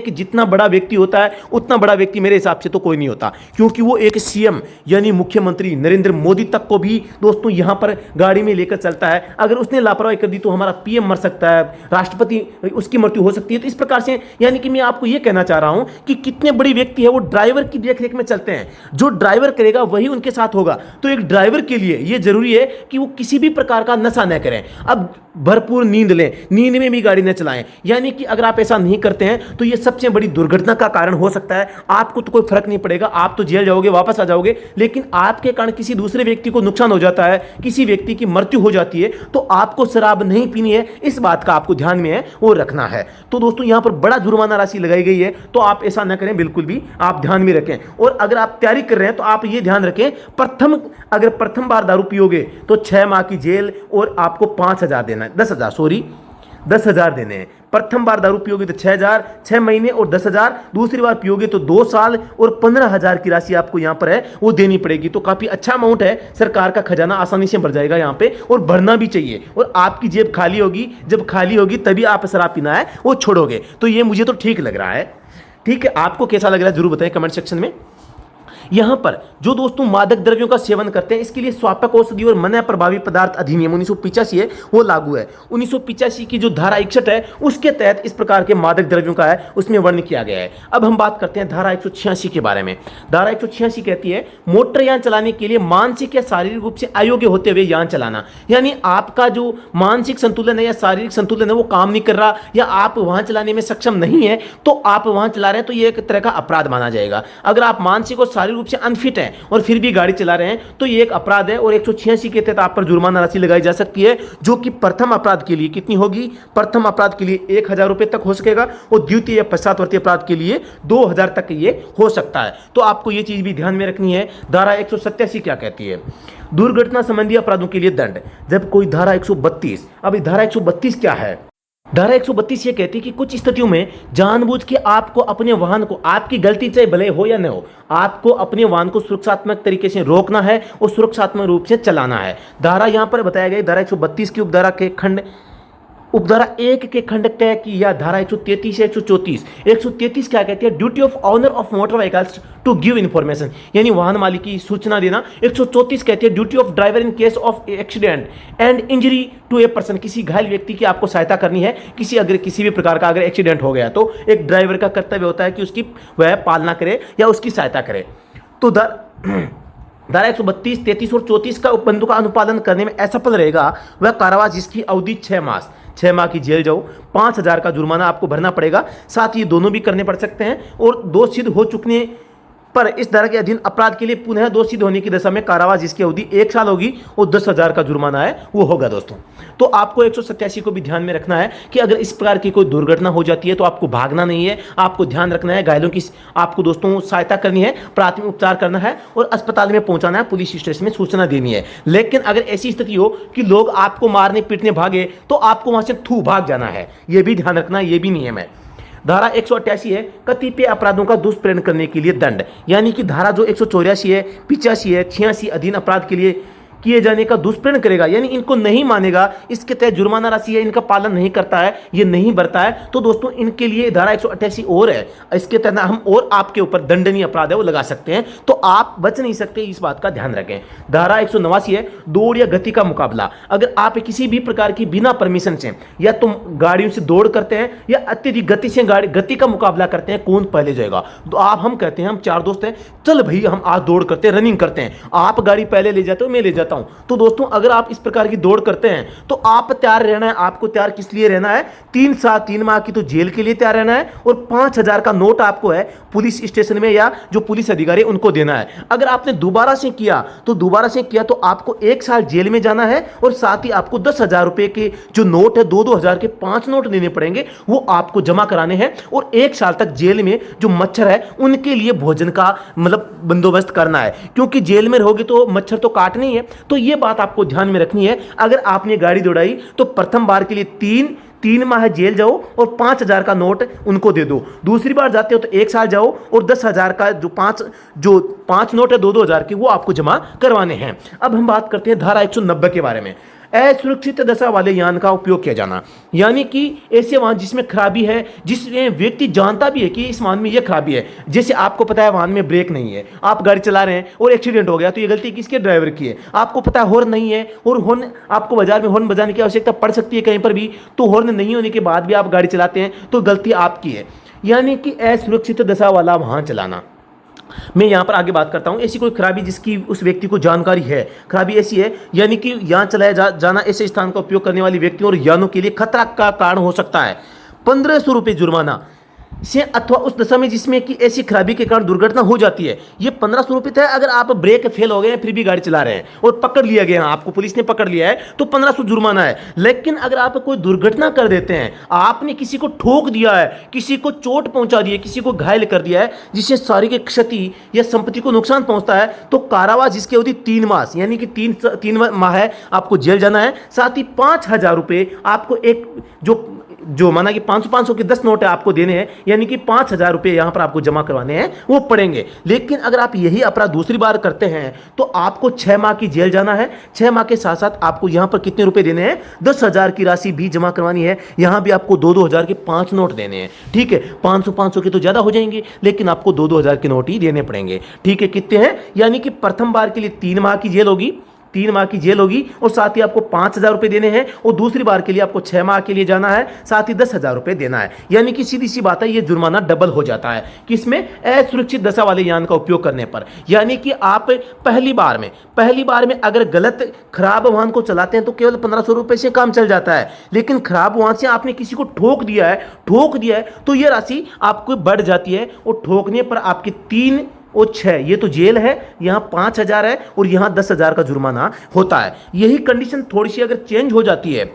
जितना बड़ा व्यक्ति होता है उतना बड़ा व्यक्ति मेरे हिसाब से तो कोई नहीं होता, क्योंकि वो एक सीएम यानी मुख्यमंत्री नरेंद्र मोदी तक को भी दोस्तों यहां पर गाड़ी में लेकर चलता है। अगर उसने लापरवाही कर दी तो हमारा पीएम मर सकता है, राष्ट्रपति उसकी मृत्यु हो सकती है। तो इस प्रकार से यानी कि मैं आपको यह कहना चाह रहा हूं कि कितने बड़ी व्यक्ति है वो ड्राइवर की देखरेख में चलते हैं, जो ड्राइवर करेगा वही उनके साथ होगा। तो एक ड्राइवर के लिए यह जरूरी है कि वो किसी भी प्रकार का नशा न करें। अब भरपूर नींद लें, नींद में भी गाड़ी न चलाएं। यानी कि अगर आप ऐसा नहीं करते हैं तो यह सबसे बड़ी दुर्घटना का कारण हो सकता है। आपको तो कोई फर्क नहीं पड़ेगा, आप तो जेल जाओगे, वापस आ जाओगे, लेकिन आपके कारण किसी दूसरे व्यक्ति को नुकसान हो जाता है, किसी व्यक्ति की मृत्यु हो जाती है, तो आपको शराब नहीं पीनी है। इस बात का आपको ध्यान में है वो रखना है। तो दोस्तों यहां पर बड़ा जुर्माना राशि लगाई गई है, तो आप ऐसा न करें, बिल्कुल भी आप ध्यान में रखें। और अगर आप तैयारी कर रहे हैं तो आप ये ध्यान रखें, अगर प्रथम बार दारू पियोगे तो 6 माह की जेल और आपको 5,000 देना है, 10,000 देने हैं। प्रथम बार दारू पियोगे तो 6,000, 6 महीने और 10,000, दूसरी बार पियोगे तो 2 साल और 15,000 की राशि आपको यहां पर है वो देनी पड़ेगी। तो काफी अच्छा अमाउंट है, सरकार का खजाना आसानी से भर जाएगा यहां पे, और भरना भी चाहिए। और आपकी जेब खाली होगी, जब खाली होगी तभी आप शराब पीना है वो छोड़ोगे। तो ये मुझे तो ठीक लग रहा है। ठीक है, आपको कैसा लग रहा है जरूर बताएं कमेंट सेक्शन में। यहां पर जो दोस्तों मादक द्रव्यों का सेवन करते हैं इसके लिए स्वापक औषधि और मना प्रभावी पदार्थ अधिनियम 1985 है वो लागू है। 1985 की जो धारा 61 है उसके तहत इस प्रकार के मादक द्रव्यों का है उसमें वर्णन किया गया है। अब हम बात करते हैं धारा 186 के बारे में। धारा 186 कहती है मोटर यान चलाने के लिए मानसिक या शारीरिक रूप से अयोग्य होते हुए यान चलाना। यानी आपका जो मानसिक संतुलन है या शारीरिक संतुलन है वो काम नहीं कर रहा, या आप वाहन चलाने में सक्षम नहीं है, तो आप वाहन चला रहे हैं तो ये एक तरह का अपराध माना जाएगा। अगर आप मानसिक और शारीरिक रूप से अनफिट हैं और फिर भी गाड़ी चला रहे हैं तो ये एक अपराध है, और 186 के तहत आप पर जुर्माना राशि लगाई जा सकती है, जो कि प्रथम अपराध के लिए कितनी होगी, प्रथम अपराध के लिए 1,000 रुपए तक हो सकेगा, और द्वितीय या पश्चातवर्ती अपराध के लिए 2,000 तक ये हो सकता है। तो आपको ये चीज भी ध्यान में रखनी है। धारा 187 क्या कहती है, दुर्घटना संबंधी अपराधों के लिए दंड। जब कोई धारा 132, अब धारा 132 क्या है, धारा 132 ये कहती है कि कुछ स्थितियों में जानबूझ के आपको अपने वाहन को, आपकी गलती चाहे भले हो या न हो, आपको अपने वाहन को सुरक्षात्मक तरीके से रोकना है और सुरक्षात्मक रूप से चलाना है। धारा यहां पर बताया गया धारा 132 की उपधारा 1 के खंड तय की, या धारा 133 या 134। 133 क्या कहती है, duty of owner of motor vehicles to give information, यानी वाहन मालिक की सूचना देना। 134 कहती है duty of driver in case of accident and injury to a person, किसी घायल व्यक्ति की आपको सहायता करनी है, किसी भी प्रकार का अगर एक्सीडेंट हो गया तो एक ड्राइवर का कर्तव्य होता है कि उसकी वह पालना करे या उसकी सहायता करे। तो धारा 132, 33 और 34 का उपबंधों का अनुपालन करने में असफल रहेगा वह कारावास जिसकी अवधि 6 माह की जेल जाओ, 5,000 का जुर्माना आपको भरना पड़ेगा। साथ ही दोनों भी करने पड़ सकते हैं, और दोष सिद्ध हो चुकने पर इस धारा के अधीन अपराध के लिए पुनः दोष सिद्ध होने की दशा में कारावास जिसकी अवधि 1 साल होगी और 10,000 का जुर्माना है वो होगा। दोस्तों तो आपको 187 को भी ध्यान में रखना है कि अगर इस प्रकार की कोई दुर्घटना हो जाती है तो आपको भागना नहीं है, आपको ध्यान रखना है, घायलों की आपको दोस्तों सहायता करनी है, प्राथमिक उपचार करना है और अस्पताल में पहुंचाना है, पुलिस स्टेशन में सूचना देनी है। लेकिन अगर ऐसी स्थिति हो कि लोग आपको मारने पीटने भागे तो आपको वहां से भाग जाना है, यह भी ध्यान रखना, यह भी नियम है। धारा 188 है कतिपय अपराधों का दुष्प्रेरण करने के लिए दंड, यानी कि धारा जो 184 है, 85 है, 86 अधीन अपराध के लिए किए जाने का दुष्प्रेरण करेगा, यानी इनको नहीं मानेगा, इसके तहत जुर्माना राशि है, इनका पालन नहीं करता है, ये नहीं भरता है, तो दोस्तों इनके लिए धारा 188 और है, इसके तहत हम और आपके ऊपर दंडनीय अपराध है वो लगा सकते हैं। तो आप बच नहीं सकते, इस बात का ध्यान रखें। धारा 189 है दौड़ या गति का मुकाबला। अगर आप किसी भी प्रकार की बिना परमिशन से या तुम गाड़ियों से दौड़ करते हैं या अत्यधिक गति से गति का मुकाबला करते हैं, कौन पहले जाएगा, तो हम कहते हैं हम 4 दोस्त हैं, चल भाई हम आज दौड़ करते हैं, रनिंग करते हैं, आप गाड़ी पहले ले जाते हो, मैं ले जाता हूं। तो दोस्तों अगर आप इस प्रकार की दौड़ करते हैं तो आप तैयार रहना है। आपको तैयार किस लिए रहना है? 3 माह की तो जेल के लिए तैयार रहना है, और 5,000 का नोट आपको है पुलिस स्टेशन में या जो पुलिस अधिकारी उनको देना है। अगर आपने दोबारा से किया तो आपको 1 साल जेल में जाना है, और साथ ही आपको 10,000 रुपए के जो नोट है, 2-2 के 5 नोट लेने पड़ेंगे, वो आपको जमा कराने हैं, और 1 साल तक जेल में जो मच्छर है उनके लिए भोजन का मतलब बंदोबस्त करना है, क्योंकि जेल में रहोगे तो मच्छर तो काटने ही है। तो ये बात आपको ध्यान में रखनी है। अगर आपने गाड़ी दौड़ाई तो प्रथम बार के लिए 3 माह जेल जाओ और 5,000 का नोट उनको दे दो। दूसरी बार जाते हो तो 1 साल जाओ और 10,000 का जो पांच नोट है 2-2 के, वो आपको जमा करवाने हैं। अब हम बात करते हैं धारा 190 के बारे में। असुरक्षित दशा वाले यान का उपयोग किया जाना, यानी कि ऐसे वाहन जिसमें खराबी है, जिसमें व्यक्ति जानता भी है कि इस वाहन में यह खराबी है। जैसे आपको पता है वाहन में ब्रेक नहीं है, आप गाड़ी चला रहे हैं और एक्सीडेंट हो गया, तो ये गलती किसके? ड्राइवर की है। आपको पता है हॉर्न नहीं है, और हॉर्न आपको बाजार में हॉर्न बजाने की आवश्यकता पड़ सकती है कहीं पर भी, तो हॉर्न नहीं होने के बाद भी आप गाड़ी चलाते हैं, तो गलती आपकी है। यानी कि असुरक्षित दशा वाला वाहन चलाना। मैं यहां पर आगे बात करता हूं, ऐसी कोई खराबी जिसकी उस व्यक्ति को जानकारी है। खराबी ऐसी है यानी कि यहां चलाया जाना ऐसे स्थान का उपयोग करने वाले व्यक्तियों और यानों के लिए खतरा का कारण हो सकता है। 1,500 रुपये जुर्माना से, अथवा उस दशा में जिसमें कि ऐसी खराबी के कारण दुर्घटना हो जाती है। ये 1,500 रुपये था। अगर आप ब्रेक फेल हो गए हैं फिर भी गाड़ी चला रहे हैं और पकड़ लिया गया, आपको पुलिस ने पकड़ लिया है, तो 1,500 जुर्माना है। लेकिन अगर आप कोई दुर्घटना कर देते हैं, आपने किसी को ठोक दिया है, किसी को चोट पहुंचा दी है, किसी को घायल कर दिया है, जिससे शारीरिक क्षति या संपत्ति को नुकसान पहुंचता है, तो कारावास जिसकी अवधि 3 मास यानी कि 3 माह है, आपको जेल जाना है। साथ ही 5,000 रुपये आपको एक जो माना कि 500 के 10 नोट है आपको देने हैं, यानी कि 5,000 रुपये यहां पर आपको जमा करवाने हैं, वो पड़ेंगे। लेकिन अगर आप यही अपराध दूसरी बार करते हैं तो आपको 6 माह की जेल जाना है। 6 माह के साथ साथ आपको यहां पर कितने रुपए देने हैं? 10,000 की राशि भी जमा करवानी है। यहां भी आपको 2-2 के 5 नोट देने हैं। ठीक है, 500 के तो ज्यादा हो जाएंगे, लेकिन आपको 2-2 के नोट ही देने पड़ेंगे। ठीक है, कितने हैं? यानी कि प्रथम बार के लिए 3 माह की जेल होगी, 3 माह की जेल होगी, और साथ ही आपको 5,000 रुपए देने हैं, और दूसरी बार के लिए आपको 6 माह के लिए जाना है, साथ ही 10,000 रुपए देना है। यानी कि सीधी सी बात है, ये जुर्माना डबल हो जाता है। किसमें? असुरक्षित दशा वाले यान का उपयोग करने पर। यानी कि आप पहली बार में अगर गलत खराब वाहन को चलाते हैं तो केवल 1,500 रुपए से काम चल जाता है। लेकिन खराब वाहन से आपने किसी को ठोक दिया है तो यह राशि आपको बढ़ जाती है, और ठोकने पर आपके 3 और 6 ये तो जेल है, यहां 5,000 है, और यहां 10,000 का जुर्माना होता है। यही कंडीशन थोड़ी सी अगर चेंज हो जाती है,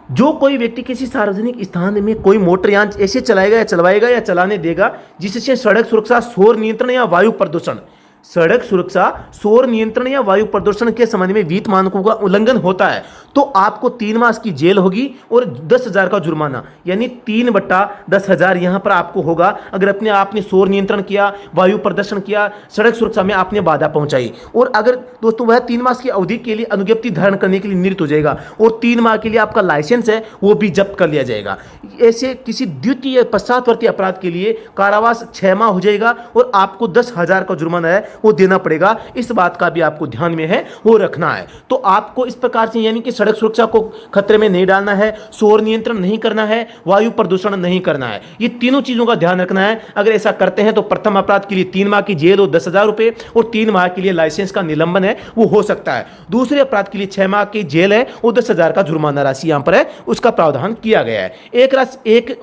जो कोई व्यक्ति किसी सार्वजनिक स्थान में कोई मोटरयान ऐसे चलवाएगा या चलाने देगा जिससे सड़क सुरक्षा, शोर नियंत्रण या वायु प्रदूषण, सड़क सुरक्षा, शोर नियंत्रण या वायु प्रदूषण के संबंध में विहित मानकों का उल्लंघन होता है, तो आपको 3 मास की जेल होगी और 10,000 का जुर्माना, यानी 3/10,000 यहां पर आपको होगा। अगर अपने आपने शोर नियंत्रण किया, वायु प्रदूषण किया, सड़क सुरक्षा में आपने बाधा पहुंचाई, और अगर दोस्तों वह 3 मास की अवधि के लिए अनुज्ञप्ति धारण करने के लिए नियुक्त हो जाएगा, और 3 माह के लिए आपका लाइसेंस है वो भी जब्त कर लिया जाएगा। ऐसे किसी द्वितीय पश्चातवर्ती अपराध के लिए कारावास 6 माह हो जाएगा, और आपको 10,000 का जुर्माना है वो देना पड़ेगा। इस बात का भी आपको ध्यान में है वो रखना है। तो आपको इस प्रकार से, यानी कि सड़क सुरक्षा को खतरे में नहीं डालना है, शोर नियंत्रण नहीं करना है, वायु प्रदूषण नहीं करना है, ये तीनों चीजों का ध्यान रखना है। अगर ऐसा करते हैं तो प्रथम अपराध के लिए 3 माह की जेल और 10,000 रुपए, और 3 माह के लिए लाइसेंस का निलंबन है वो हो सकता है। दूसरे अपराध के लिए 6 माह की जेल है और 10,000 का जुर्माना राशि यहां पर है, उसका प्रावधान किया गया है। एक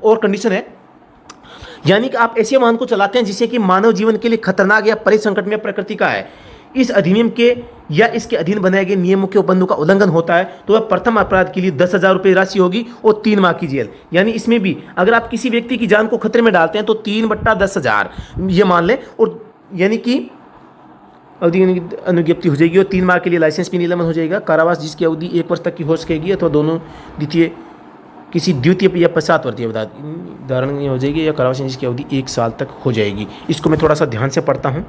और कंडीशन है, यानी कि आप ऐसे वाहन को चलाते हैं जिसे कि मानव जीवन के लिए खतरनाक या परिसंकटमय प्रकृति का है, इस अधिनियम के या इसके अधीन बनाए गए नियमों के उपबंधों का उल्लंघन होता है, तो वह प्रथम अपराध के लिए 10,000 रुपये राशि होगी और 3 माह की जेल। यानी इसमें भी अगर आप किसी व्यक्ति की जान को खतरे में डालते हैं तो 3/10,000 ये मान लें, और यानी कि अवधि अनुज्ञप्ति हो जाएगी, और 3 माह के लिए लाइसेंस भी निलंबन हो जाएगा। कारावास जिसकी अवधि 1 वर्ष तक की हो सकेगी, अथवा दोनों किसी द्वितीय या पश्चातवर्ती धारण हो जाएगी, या कारावास जिसकी अवधि 1 साल तक हो जाएगी। इसको मैं थोड़ा सा ध्यान से पढ़ता हूँ।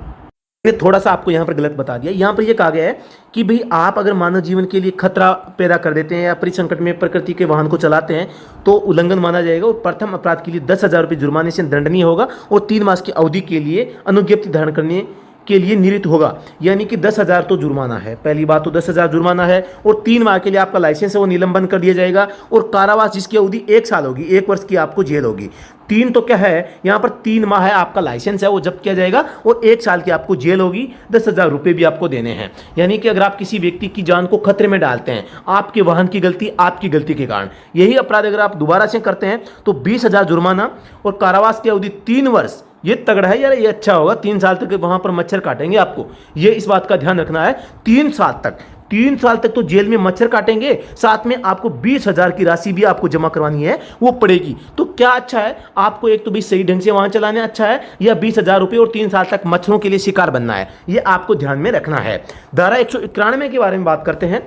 मैंने थोड़ा सा आपको यहाँ पर गलत बता दिया। यहाँ पर ये कहा गया है कि भाई आप अगर मानव जीवन के लिए खतरा पैदा कर देते हैं या परिसंकट में प्रकृति के वाहन को चलाते हैं तो उल्लंघन माना जाएगा और प्रथम अपराध के लिए 10,000 रुपये जुर्माने से दंडनीय होगा और 3 मास की अवधि के लिए अनुज्ञप्ति धारण करने के लिए निवृत्त होगा। यानी कि 10,000 तो जुर्माना है, पहली बात तो 10,000 जुर्माना है और 3 माह के लिए आपका लाइसेंस है वो निलंबन कर दिया जाएगा और कारावास जिसकी अवधि 1 साल होगी, 1 वर्ष की आपको जेल होगी। 3 तो क्या है, यहाँ पर 3 माह है आपका लाइसेंस है वो जब्त किया जाएगा और 1 साल की आपको जेल होगी, 10,000 रुपये भी आपको देने हैं। यानी कि अगर आप किसी व्यक्ति की जान को खतरे में डालते हैं आपके वाहन की गलती, आपकी गलती के कारण, यही अपराध अगर आप दोबारा से करते हैं तो 20,000 जुर्माना और कारावास की अवधि 3 वर्ष। ये तगड़ा है यार, ये अच्छा होगा। 3 साल तक वहां पर मच्छर काटेंगे आपको, ये इस बात का ध्यान रखना है। 3 साल तक तो जेल में मच्छर काटेंगे, साथ में आपको 20,000 की राशि भी आपको जमा करवानी है वो पड़ेगी। तो क्या अच्छा है आपको, एक तो भी सही ढंग से वाहन चलाने अच्छा है या 20,000 रुपये और 3 साल तक मच्छरों के लिए शिकार बनना है, ये आपको ध्यान में रखना है। धारा 191 के बारे में बात करते हैं।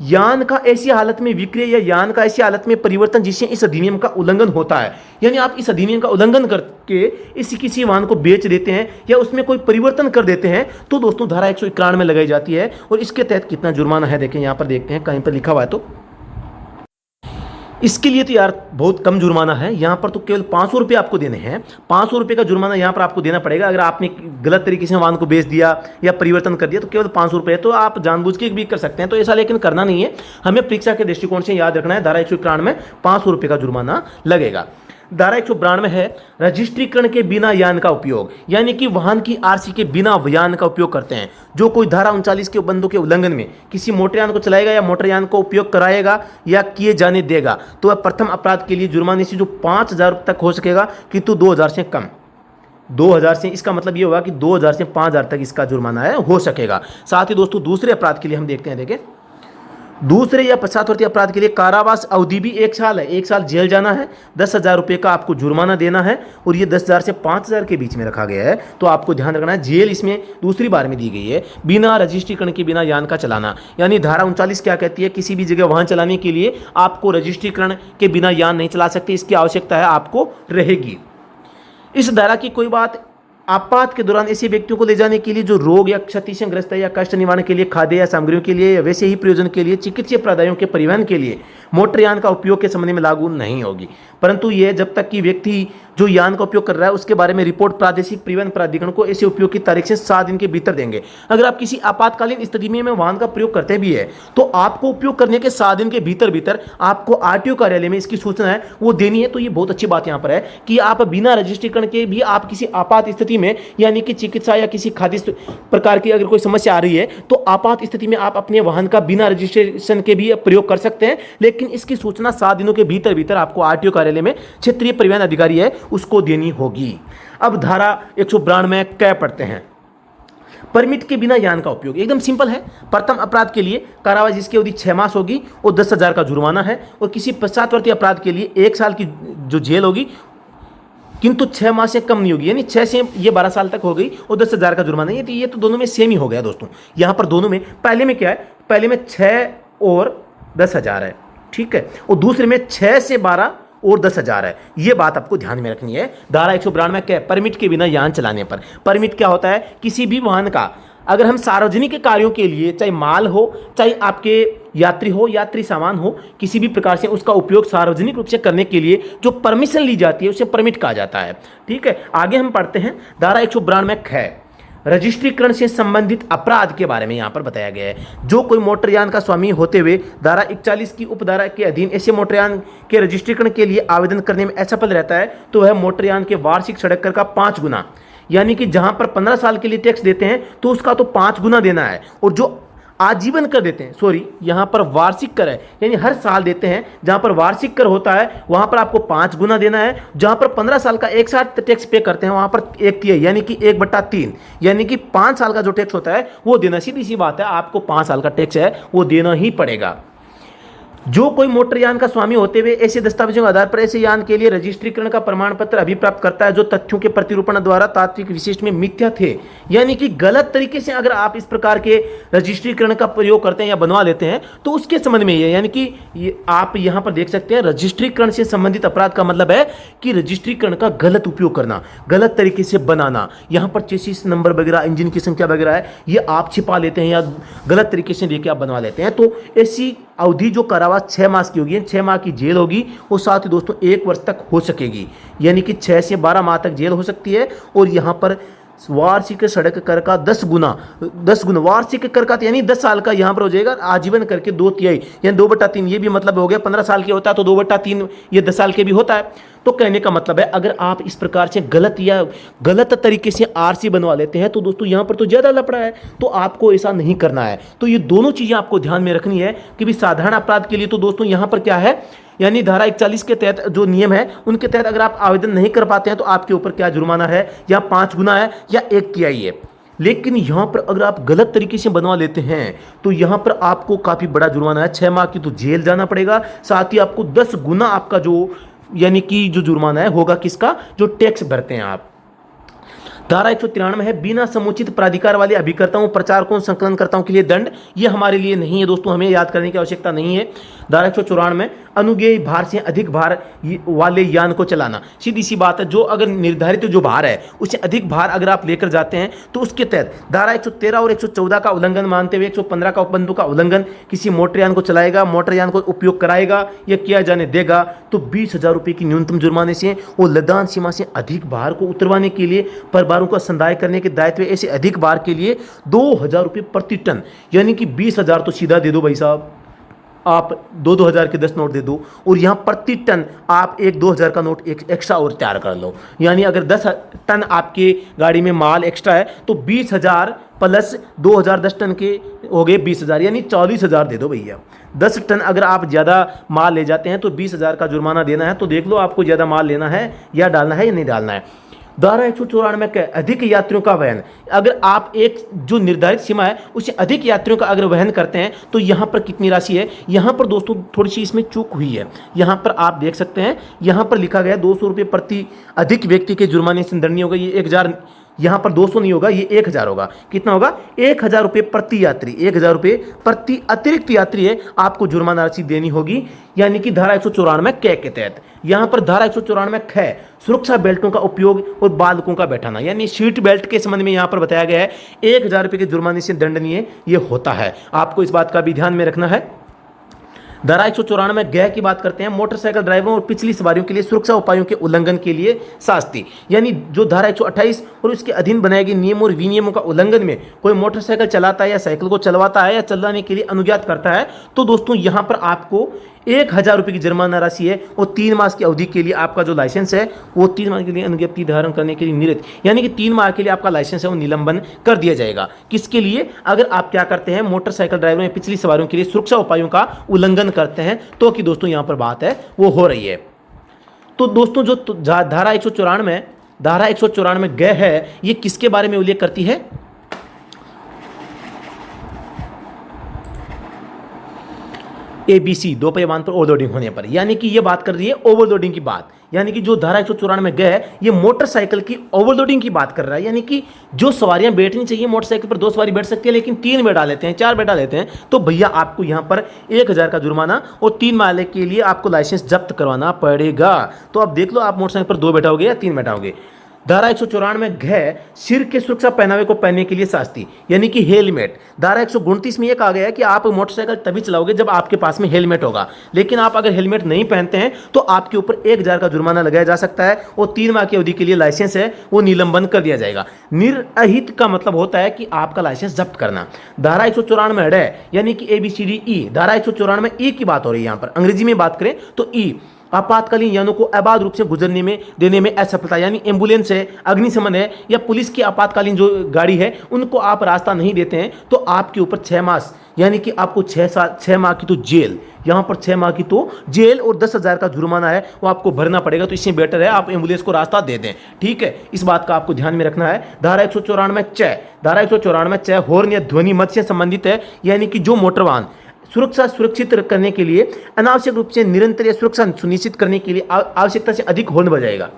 यान का ऐसी हालत में विक्रय या यान का ऐसी हालत में परिवर्तन जिससे इस अधिनियम का उल्लंघन होता है, यानी आप इस अधिनियम का उल्लंघन करके इस किसी वाहन को बेच देते हैं या उसमें कोई परिवर्तन कर देते हैं तो दोस्तों धारा 191 में लगाई जाती है। और इसके तहत कितना जुर्माना है देखें, यहाँ पर देखते हैं कहीं पर लिखा हुआ है तो इसके लिए तो यार बहुत कम जुर्माना है। यहाँ पर तो केवल 500 रुपये आपको देने हैं। 500 रुपये का जुर्माना यहाँ पर आपको देना पड़ेगा। अगर आपने गलत तरीके से वाहन को बेच दिया या परिवर्तन कर दिया तो केवल 500 रुपये, तो आप जानबूझ के भी कर सकते हैं, तो ऐसा लेकिन करना नहीं है। हमें परीक्षा के दृष्टिकोण से याद रखना है, धारा 191 में 500 रुपये का जुर्माना लगेगा। धारा 192 है रजिस्ट्रीकरण के बिना यान का उपयोग, यानी कि वाहन की आरसी के बिना यान का उपयोग करते हैं। जो कोई धारा 39 के बंदों के उल्लंघन में किसी मोटरयान को चलाएगा या मोटरयान को उपयोग कराएगा या किए जाने देगा तो वह प्रथम अपराध के लिए जुर्माने से जो 5,000 तक हो सकेगा, किंतु 2,000 से कम। 2,000 से, इसका मतलब ये होगा कि 2,000 से 5,000 तक इसका जुर्माना है हो सकेगा। साथ ही दोस्तों दूसरे अपराध के लिए हम देखते हैं, देखें दूसरे या पश्चातवर्ती अपराध के लिए कारावास अवधि भी 1 साल है, 1 साल जेल जाना है, 10,000 रुपये का आपको जुर्माना देना है और ये 10,000 से 5,000 के बीच में रखा गया है। तो आपको ध्यान रखना है, जेल इसमें दूसरी बार में दी गई है। बिना रजिस्ट्रीकरण के बिना यान का चलाना, यानी धारा 39 क्या कहती है, किसी भी जगह वाहन चलाने के लिए आपको रजिस्ट्रीकरण के बिना यान नहीं चला सकते, इसकी आवश्यकता है आपको रहेगी। इस धारा की कोई बात आपात के दौरान ऐसे व्यक्तियों को ले जाने के लिए जो रोग या क्षति से ग्रस्त है या कष्ट निवारण के लिए, खाद्य या सामग्रियों के लिए या वैसे ही प्रयोजन के लिए, चिकित्सीय प्रावधानों के परिवहन के लिए मोटरयान का उपयोग के संबंध में लागू नहीं होगी। परंतु यह जब तक कि व्यक्ति जो यान का उपयोग कर रहा है उसके बारे में रिपोर्ट प्रादेशिक परिवहन प्राधिकरण को ऐसे उपयोग की तारीख से 7 दिन के भीतर देंगे। अगर आप किसी आपातकालीन स्थिति में वाहन का प्रयोग करते भी है तो आपको उपयोग करने के 7 दिन के भीतर आपको आरटीओ कार्यालय में इसकी सूचना है वो देनी है। तो ये बहुत अच्छी बात यहाँ पर है कि आप बिना रजिस्ट्रीकरण के भी आप किसी आपात स्थिति में, यानी कि चिकित्सा या किसी खाद्य प्रकार की अगर कोई समस्या आ रही है तो आपात स्थिति में आप अपने वाहन का बिना रजिस्ट्रेशन के भी प्रयोग कर सकते हैं, लेकिन इसकी सूचना 7 दिनों के भीतर आपको आरटीओ कार्यालय में क्षेत्रीय परिवहन अधिकारी है उसको देनी होगी। अब धारा 192 क्या पढ़ते हैं, परमिट के बिना यान का उपयोग। एकदम सिंपल है, प्रथम अपराध के लिए कारावास जिसकी अवधि 6 मास होगी और 10,000 का जुर्माना है और किसी पश्चातवर्ती अपराध के लिए 1 साल की जो जेल होगी किंतु 6 माह से कम नहीं होगी, यानी 6 से ये 12 साल तक हो गई और 10,000 का जुर्माना। ये तो दोनों में सेम ही हो गया दोस्तों। यहाँ पर दोनों में, पहले में क्या है, पहले में 6 और 10,000 है, ठीक है, और दूसरे में 6 से 12 और 10,000 है। ये बात आपको ध्यान में रखनी है। धारा 192 क्या है, परमिट के बिना यान चलाने पर। परमिट क्या होता है, किसी भी वाहन का अगर हम सार्वजनिक कार्यों के लिए, चाहे माल हो चाहे आपके यात्री हो, यात्री सामान हो, किसी भी प्रकार से उसका उपयोग सार्वजनिक रूप से करने के लिए जो परमिशन ली जाती है उसे परमिट कहा जाता है, ठीक है। आगे हम पढ़ते हैं धारा 192 है रजिस्ट्रीकरण से संबंधित अपराध के बारे में यहाँ पर बताया गया है। जो कोई मोटरयान का स्वामी होते हुए धारा 41 की उपधारा के अधीन ऐसे मोटरयान के रजिस्ट्रीकरण के लिए आवेदन करने में असफल रहता है तो वह मोटरयान के वार्षिक सड़क कर का 5 गुना, यानी कि जहां पर 15 साल के लिए टैक्स देते हैं तो उसका तो 5 गुना देना है, और जो आजीवन कर देते हैं, सॉरी यहाँ पर वार्षिक कर है, यानी हर साल देते हैं, जहां पर वार्षिक कर होता है वहां पर आपको 5 गुना देना है। जहां पर 15 साल का एक साथ टैक्स पे करते हैं वहां पर 1/3 यानी कि 1/3, यानी कि 5 साल का जो टैक्स होता है वो देना। सीधी सी बात है, आपको 5 साल का टैक्स है वो देना ही पड़ेगा। जो कोई मोटरयान का स्वामी होते हुए ऐसे दस्तावेजों के आधार पर ऐसे यान के लिए रजिस्ट्रीकरण का प्रमाण पत्र अभिप्राप्त करता है जो तथ्यों के प्रतिरूपण द्वारा तात्विक विशिष्ट में मिथ्या थे, यानी कि गलत तरीके से अगर आप इस प्रकार के रजिस्ट्रीकरण का प्रयोग करते हैं या बनवा लेते हैं तो उसके संबंध में ये, यानी कि आप यहां पर देख सकते हैं रजिस्ट्रीकरण से संबंधित अपराध का मतलब है कि रजिस्ट्रीकरण का गलत उपयोग करना, गलत तरीके से बनाना। यहां पर चेसिस नंबर वगैरह, इंजन की संख्या वगैरह है, ये आप छिपा लेते हैं या गलत तरीके से लेके आप बनवा लेते हैं, तो ऐसी अवधि जो कारावास 6 मास की होगी, 6 माह की जेल होगी और साथ ही दोस्तों 1 वर्ष तक हो सकेगी, यानी कि 6 से 12 माह तक जेल हो सकती है। और यहाँ पर वार्षिक सड़क कर का 10 गुना वार्षिक कर का यानी 10 साल का यहाँ पर हो जाएगा, आजीवन करके 2/3 यानी 2/3, ये भी मतलब हो गया 15 साल के होता है तो 2/3 ये 10 साल के भी होता है। तो कहने का मतलब है अगर आप इस प्रकार से गलत तरीके से आरसी बनवा लेते हैं तो दोस्तों यहाँ पर तो ज़्यादा लफड़ा है, तो आपको ऐसा नहीं करना है। तो ये दोनों चीज़ें आपको ध्यान में रखनी है कि भी साधारण अपराध के लिए तो दोस्तों यहाँ पर क्या है, यानी धारा 41 के तहत जो नियम है उनके तहत अगर आप आवेदन नहीं कर पाते हैं तो आपके ऊपर क्या जुर्माना है, या 5 गुना है या 1 तिहाई है। लेकिन यहाँ पर अगर आप गलत तरीके से बनवा लेते हैं तो यहाँ पर आपको काफ़ी बड़ा जुर्माना है, 6 माह की तो जेल जाना पड़ेगा, साथ ही आपको 10 गुना आपका जो यानी कि जो जुर्माना है होगा किसका, जो टैक्स भरते हैं आप। धारा 193 है बिना समुचित प्राधिकार वाले अभिकर्ताओं, प्रचारकों, संकलनकर्ताओं के लिए दंड, ये हमारे लिए नहीं है दोस्तों, हमें याद करने की आवश्यकता नहीं है। धारा 194 अनुज्ञेय भार से अधिक भार वाले यान को चलाना, सीधी सी बात है, जो अगर निर्धारित जो भार है उससे अधिक भार अगर आप लेकर जाते हैं तो उसके तहत धारा 113 और 114 का उल्लंघन मानते हुए 115 का उपबंधों का उल्लंघन, किसी मोटरयान को चलाएगा, मोटरयान को उपयोग कराएगा या किया जाने देगा तो 20,000 रुपये की न्यूनतम जुर्माने से और लदान सीमा से अधिक भार को उतरवाने के लिए परिवारों का संदाय करने के दायित्व ऐसे अधिक भार के लिए 2,000 रुपये प्रति टन, यानी कि 20,000 तो सीधा दे दो भाई साहब, आप 2,000 के 10 नोट दे दो और यहाँ प्रति टन आप 2,000 का नोट एक एक्स्ट्रा और तैयार कर लो, यानी अगर 10 टन आपके गाड़ी में माल एक्स्ट्रा है तो 20,000 प्लस 2,000 10 टन के हो गए 20,000, यानी 40,000 दे दो भैया। 10 टन अगर आप ज़्यादा माल ले जाते हैं तो 20,000 का जुर्माना देना है, तो देख लो आपको ज़्यादा माल लेना है या डालना है या नहीं डालना है। धारा 194 के अधिक यात्रियों का वहन, अगर आप एक जो निर्धारित सीमा है उससे अधिक यात्रियों का अगर वहन करते हैं तो यहाँ पर कितनी राशि है, यहाँ पर दोस्तों थोड़ी सी इसमें चूक हुई है। यहाँ पर आप देख सकते हैं, यहाँ पर लिखा गया 200 रुपये प्रति अधिक व्यक्ति के जुर्माने से दंडनीय होगा, ये 1,000, यहाँ पर 200 नहीं होगा, ये 1,000 होगा। कितना होगा, 1,000 रुपये प्रति यात्री, 1,000 रुपये प्रति अतिरिक्त यात्री है आपको जुर्माना राशि देनी होगी, यानी कि धारा 194 कै के तहत। यहाँ पर धारा 194 ख सुरक्षा बेल्टों का उपयोग और बालकों का बैठाना, यानी सीट बेल्ट के संबंध में यहाँ पर बताया गया है 1,000 रुपये के जुर्माने से दंडनीय ये होता है, आपको इस बात का भी ध्यान में रखना है। धारा 194 गैर की बात करते हैं, मोटरसाइकिल ड्राइवरों और पिछली सवारियों के लिए सुरक्षा उपायों के उल्लंघन के लिए शास्ति, यानी जो धारा 128 और उसके अधीन बनाए गए नियमों और विनियमों का उल्लंघन में कोई मोटरसाइकिल चलाता है या साइकिल को चलवाता है या चलाने के लिए अनुज्ञात करता है तो दोस्तों यहाँ पर आपको 1,000 रुपये की जुर्माना राशि है और 3 मास की अवधि के लिए आपका जो लाइसेंस है वो 3 माह के लिए अनुज्ञप्ति धारण करने के लिए निरस्त, यानी कि 3 माह के लिए आपका लाइसेंस है वो निलंबन कर दिया जाएगा। किसके लिए, अगर आप क्या करते हैं मोटरसाइकिल ड्राइवरों या पिछली सवारियों के लिए सुरक्षा उपायों का उल्लंघन करते हैं, तो कि दोस्तों यहाँ पर बात है वो हो रही है। तो दोस्तों जो धारा 194 ग है ये किसके बारे में उल्लेख करती है, ABC 2 पहिया वाहन पर ओवरलोडिंग होने पर, यानी कि ये बात कर रही है ओवरलोडिंग की बात, यानी कि जो धारा 194 ग है ये मोटरसाइकिल की ओवरलोडिंग की बात कर रहा है, यानी कि जो सवारियां बैठनी चाहिए मोटरसाइकिल पर 2 सवारी बैठ सकती है लेकिन 3 बैठा लेते हैं, 4 बैठा लेते हैं, तो भैया आपको यहाँ पर 1,000 का जुर्माना और 3 माह के लिए आपको लाइसेंस जब्त करवाना पड़ेगा। तो अब देख लो आप मोटरसाइकिल पर 2 बैठाओगे या 3 बैठाओगे। धारा 194 घ सिर के सुरक्षा पहनावे को पहनने के लिए शास्ति, यानी कि हेलमेट। धारा 129 में यह कहा गया है कि आप मोटरसाइकिल तभी चलाओगे जब आपके पास में हेलमेट होगा, लेकिन आप अगर हेलमेट नहीं पहनते हैं तो आपके ऊपर 1,000 का जुर्माना लगाया जा सकता है और 3 माह की अवधि के लिए लाइसेंस है वो निलंबन कर दिया जाएगा। निरअहित का मतलब होता है कि आपका लाइसेंस जब्त करना। धारा 194 ड यानी कि ABCDE, धारा 194 ई की बात हो रही है, यहाँ पर अंग्रेजी में बात करें तो ई आपातकालीन यानों को अबाध रूप से गुजरने में देने में असफलता, यानी एम्बुलेंस है, अग्निशमन है या पुलिस की आपातकालीन जो गाड़ी है उनको आप रास्ता नहीं देते हैं तो आपके ऊपर 6 मास यानी कि आपको 6 माह की तो जेल, यहाँ पर 6 माह की तो जेल और 10,000 का जुर्माना है वो आपको भरना पड़ेगा। तो इससे बेटर है आप एम्बुलेंस को रास्ता दे दें, ठीक है, इस बात का आपको ध्यान में रखना है। धारा 194 च हॉर्न या ध्वनि मत से संबंधित है, यानी कि जो मोटर वाहन सुरक्षा सुरक्षित करने के लिए अनावश्यक रूप से निरंतर या सुरक्षा सुनिश्चित करने के लिए आवश्यकता से अधिक हॉर्न बजाएगा।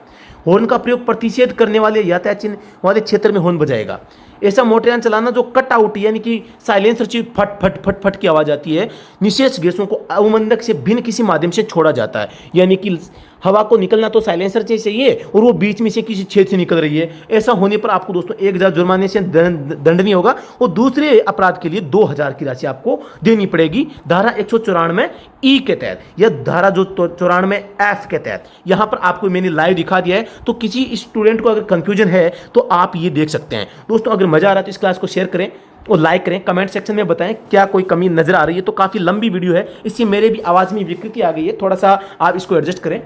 हॉर्न का प्रयोग प्रतिषेध करने वाले यातायात चिन्ह वाले क्षेत्र में हॉर्न बजाएगा। ऐसा मोटरयान चलाना जो कट आउट यानी कि साइलेंसर से फट फट फट फट की आवाज़ आती है, निषेध गैसों को अवमंदक से भिन्न किसी माध्यम से छोड़ा जाता है, यानी कि हवा को निकलना तो साइलेंसर से चाहिए और वो बीच में से किसी छेद से निकल रही है। ऐसा होने पर आपको दोस्तों 1000 जुर्माने से दंडनीय होगा और दूसरे अपराध के लिए 2000 की राशि आपको देनी पड़ेगी धारा 194 ई के तहत या धारा जो 94 एफ के तहत। यहाँ पर आपको मैंने लाइव दिखा दिया है, तो किसी स्टूडेंट को अगर कंफ्यूजन है तो आप ये देख सकते हैं। दोस्तों अगर मजा आ रहा है तो इस क्लास को शेयर करें और लाइक करें, कमेंट सेक्शन में बताएं क्या कोई कमी नजर आ रही है। तो काफ़ी लंबी वीडियो है, इससे मेरे भी आवाज़ में विकृति आ गई है, थोड़ा सा आप इसको एडजस्ट करें।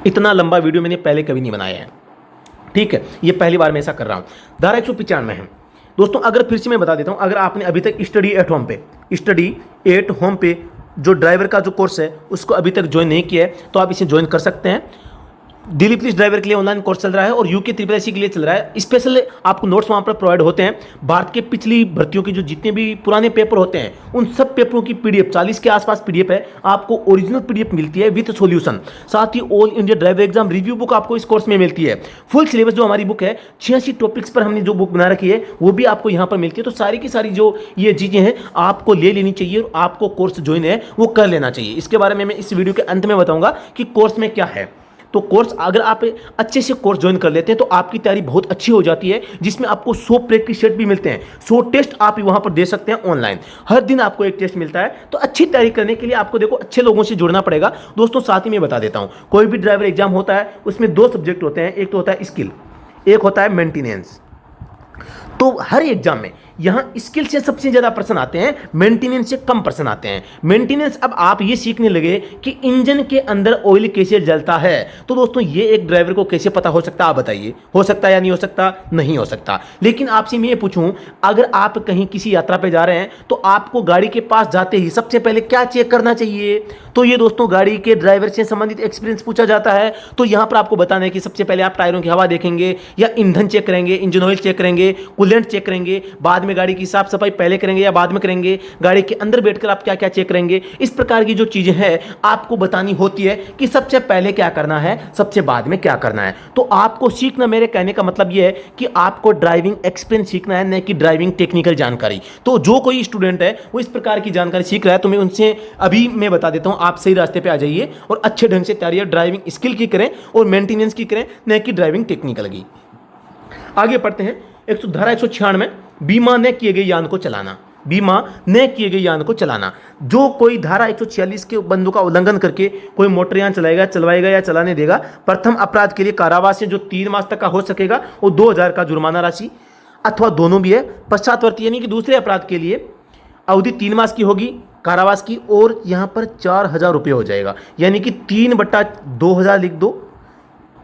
इतना लंबा वीडियो मैंने पहले कभी नहीं बनाया है, ठीक है, ये पहली बार मैं ऐसा कर रहा हूँ। धारा 195 है दोस्तों। अगर फिर से मैं बता देता हूँ, अगर आपने अभी तक स्टडी एट होम पे जो ड्राइवर का जो कोर्स है उसको अभी तक ज्वाइन नहीं किया है तो आप इसे ज्वाइन कर सकते हैं। दिल्ली पुलिस ड्राइवर के लिए ऑनलाइन कोर्स चल रहा है और यूके SSC के लिए चल रहा है। स्पेशल आपको नोट्स वहाँ पर प्रोवाइड होते हैं। भारत के पिछली भर्तियों के जो जितने भी पुराने पेपर होते हैं उन सब पेपरों की PDF 40 के आसपास PDF है, आपको ओरिजिनल PDF मिलती है विद सॉल्यूशन। साथ ही all India driver exam review book आपको इस कोर्स में मिलती है। फुल सिलेबस जो हमारी बुक है 86 टॉपिक्स पर हमने जो बुक बना रखी है वो भी आपको यहाँ पर मिलती है। तो सारी की सारी जो ये चीज़ें हैं आपको ले लेनी चाहिए और आपको कोर्स ज्वाइन है वो कर लेना चाहिए। इसके बारे में मैं इस वीडियो के अंत में बताऊँगा कि कोर्स में क्या है। तो कोर्स अगर आप अच्छे से कोर्स ज्वाइन कर लेते हैं तो आपकी तैयारी बहुत अच्छी हो जाती है, जिसमें आपको 100 प्रैक्टिस सेट भी मिलते हैं। 100 टेस्ट आप वहां पर दे सकते हैं ऑनलाइन, हर दिन आपको एक टेस्ट मिलता है। तो अच्छी तैयारी करने के लिए आपको देखो अच्छे लोगों से जुड़ना पड़ेगा। दोस्तों साथ ही मैं बता देता हूं, कोई भी ड्राइवर एग्जाम होता है उसमें 2 सब्जेक्ट होते हैं, एक तो होता है स्किल, एक होता है मेंटेनेंस। तो हर एग्जाम में यहाँ स्किल से सबसे ज़्यादा प्रश्न आते हैं, मेंटेनेंस से कम प्रश्न आते हैं। मेंटेनेंस अब आप ये सीखने लगे कि इंजन के अंदर ऑयल कैसे जलता है। तो दोस्तों ये एक ड्राइवर को कैसे पता हो सकता है, आप बताइए, हो सकता है या नहीं हो सकता? नहीं हो सकता। लेकिन आपसे मैं ये पूछूं, अगर आप कहीं किसी यात्रा पे जा रहे हैं तो आपको गाड़ी के पास जाते ही सबसे पहले क्या चेक करना चाहिए? तो ये दोस्तों गाड़ी के ड्राइवर से संबंधित एक्सपीरियंस पूछा जाता है। तो यहाँ पर आपको बताना है कि सबसे पहले आप टायरों की हवा देखेंगे या ईंधन चेक करेंगे, इंजन ऑयल चेक करेंगे, कूलेंट चेक करेंगे, बाद में गाड़ी की साफ सफाई पहले करेंगे या बाद में करेंगे, गाड़ी के अंदर बैठकर आप क्या क्या चेक करेंगे। इस प्रकार की जो चीजें हैं आपको बतानी होती है कि सबसे पहले क्या करना है, सबसे बाद में क्या करना है। तो आपको सीखना, मेरे कहने का मतलब यह है कि आपको ड्राइविंग एक्सपीरियंस सीखना है, न कि ड्राइविंग टेक्निकल जानकारी। तो जो कोई स्टूडेंट है वो इस प्रकार की जानकारी सीख रहा है तो मैं उनसे अभी मैं बता देता हूं, आप सही रास्ते पे आ जाइए और अच्छे ढंग से तैयारी ड्राइविंग स्किल की करें और मेंटेनेंस की करें, न कि ड्राइविंग टेक्निकल की। आगे पढ़ते हैं। धारा 196 बीमा न किए गए यान को चलाना। बीमा न किए गए यान को चलाना, जो कोई धारा 146 के बंदों का उल्लंघन करके कोई मोटरयान चलवाएगा या चलाने देगा, प्रथम अपराध के लिए कारावास से जो 3 मास तक का हो सकेगा और 2000 का जुर्माना राशि अथवा दोनों भी है। पश्चातवर्ती यानी कि दूसरे अपराध के लिए अवधि 3 मास की होगी कारावास की और यहाँ पर 4000 रुपये हो जाएगा, यानी कि 3/2000 लिख दो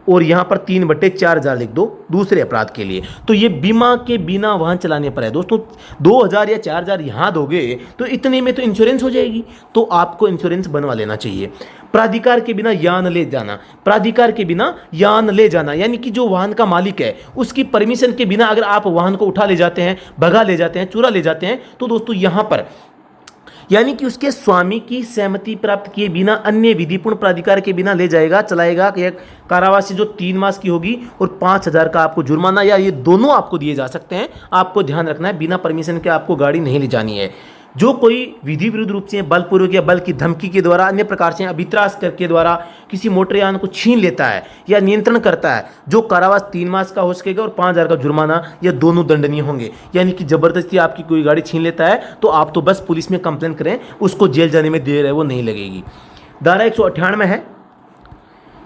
और यहाँ पर 3/4000 लिख दो दूसरे अपराध के लिए। तो ये बीमा के बिना वाहन चलाने पर है। दोस्तों 2000 या 4000 यहाँ दोगे तो इतने में तो इंश्योरेंस हो जाएगी, तो आपको इंश्योरेंस बनवा लेना चाहिए। प्राधिकार के बिना यान ले जाना, प्राधिकार के बिना यान ले जाना यानी कि जो वाहन का मालिक है उसकी परमिशन के बिना अगर आप वाहन को उठा ले जाते हैं, भगा ले जाते हैं, चुरा ले जाते हैं, तो दोस्तों यहाँ पर यानी कि उसके स्वामी की सहमति प्राप्त किए बिना अन्य विधिपूर्ण प्राधिकार के बिना ले जाएगा, चलाएगा, कारावास जो 3 मास की होगी और 5000 का आपको जुर्माना या ये दोनों आपको दिए जा सकते हैं। आपको ध्यान रखना है बिना परमिशन के आपको गाड़ी नहीं ले जानी है। जो कोई विधि विरुद्ध रूप से बलपूर्वक या बल की धमकी के द्वारा अन्य प्रकार से अभित्रास करके द्वारा किसी मोटरयान को छीन लेता है या नियंत्रण करता है, जो कारावास 3 मास का हो सकेगा और 5000 का जुर्माना या दोनों दंडनीय होंगे। यानी कि जबरदस्ती आपकी कोई गाड़ी छीन लेता है तो आप तो बस पुलिस में कंप्लेन करें, उसको जेल जाने में देर है वो नहीं लगेगी। धारा 198 है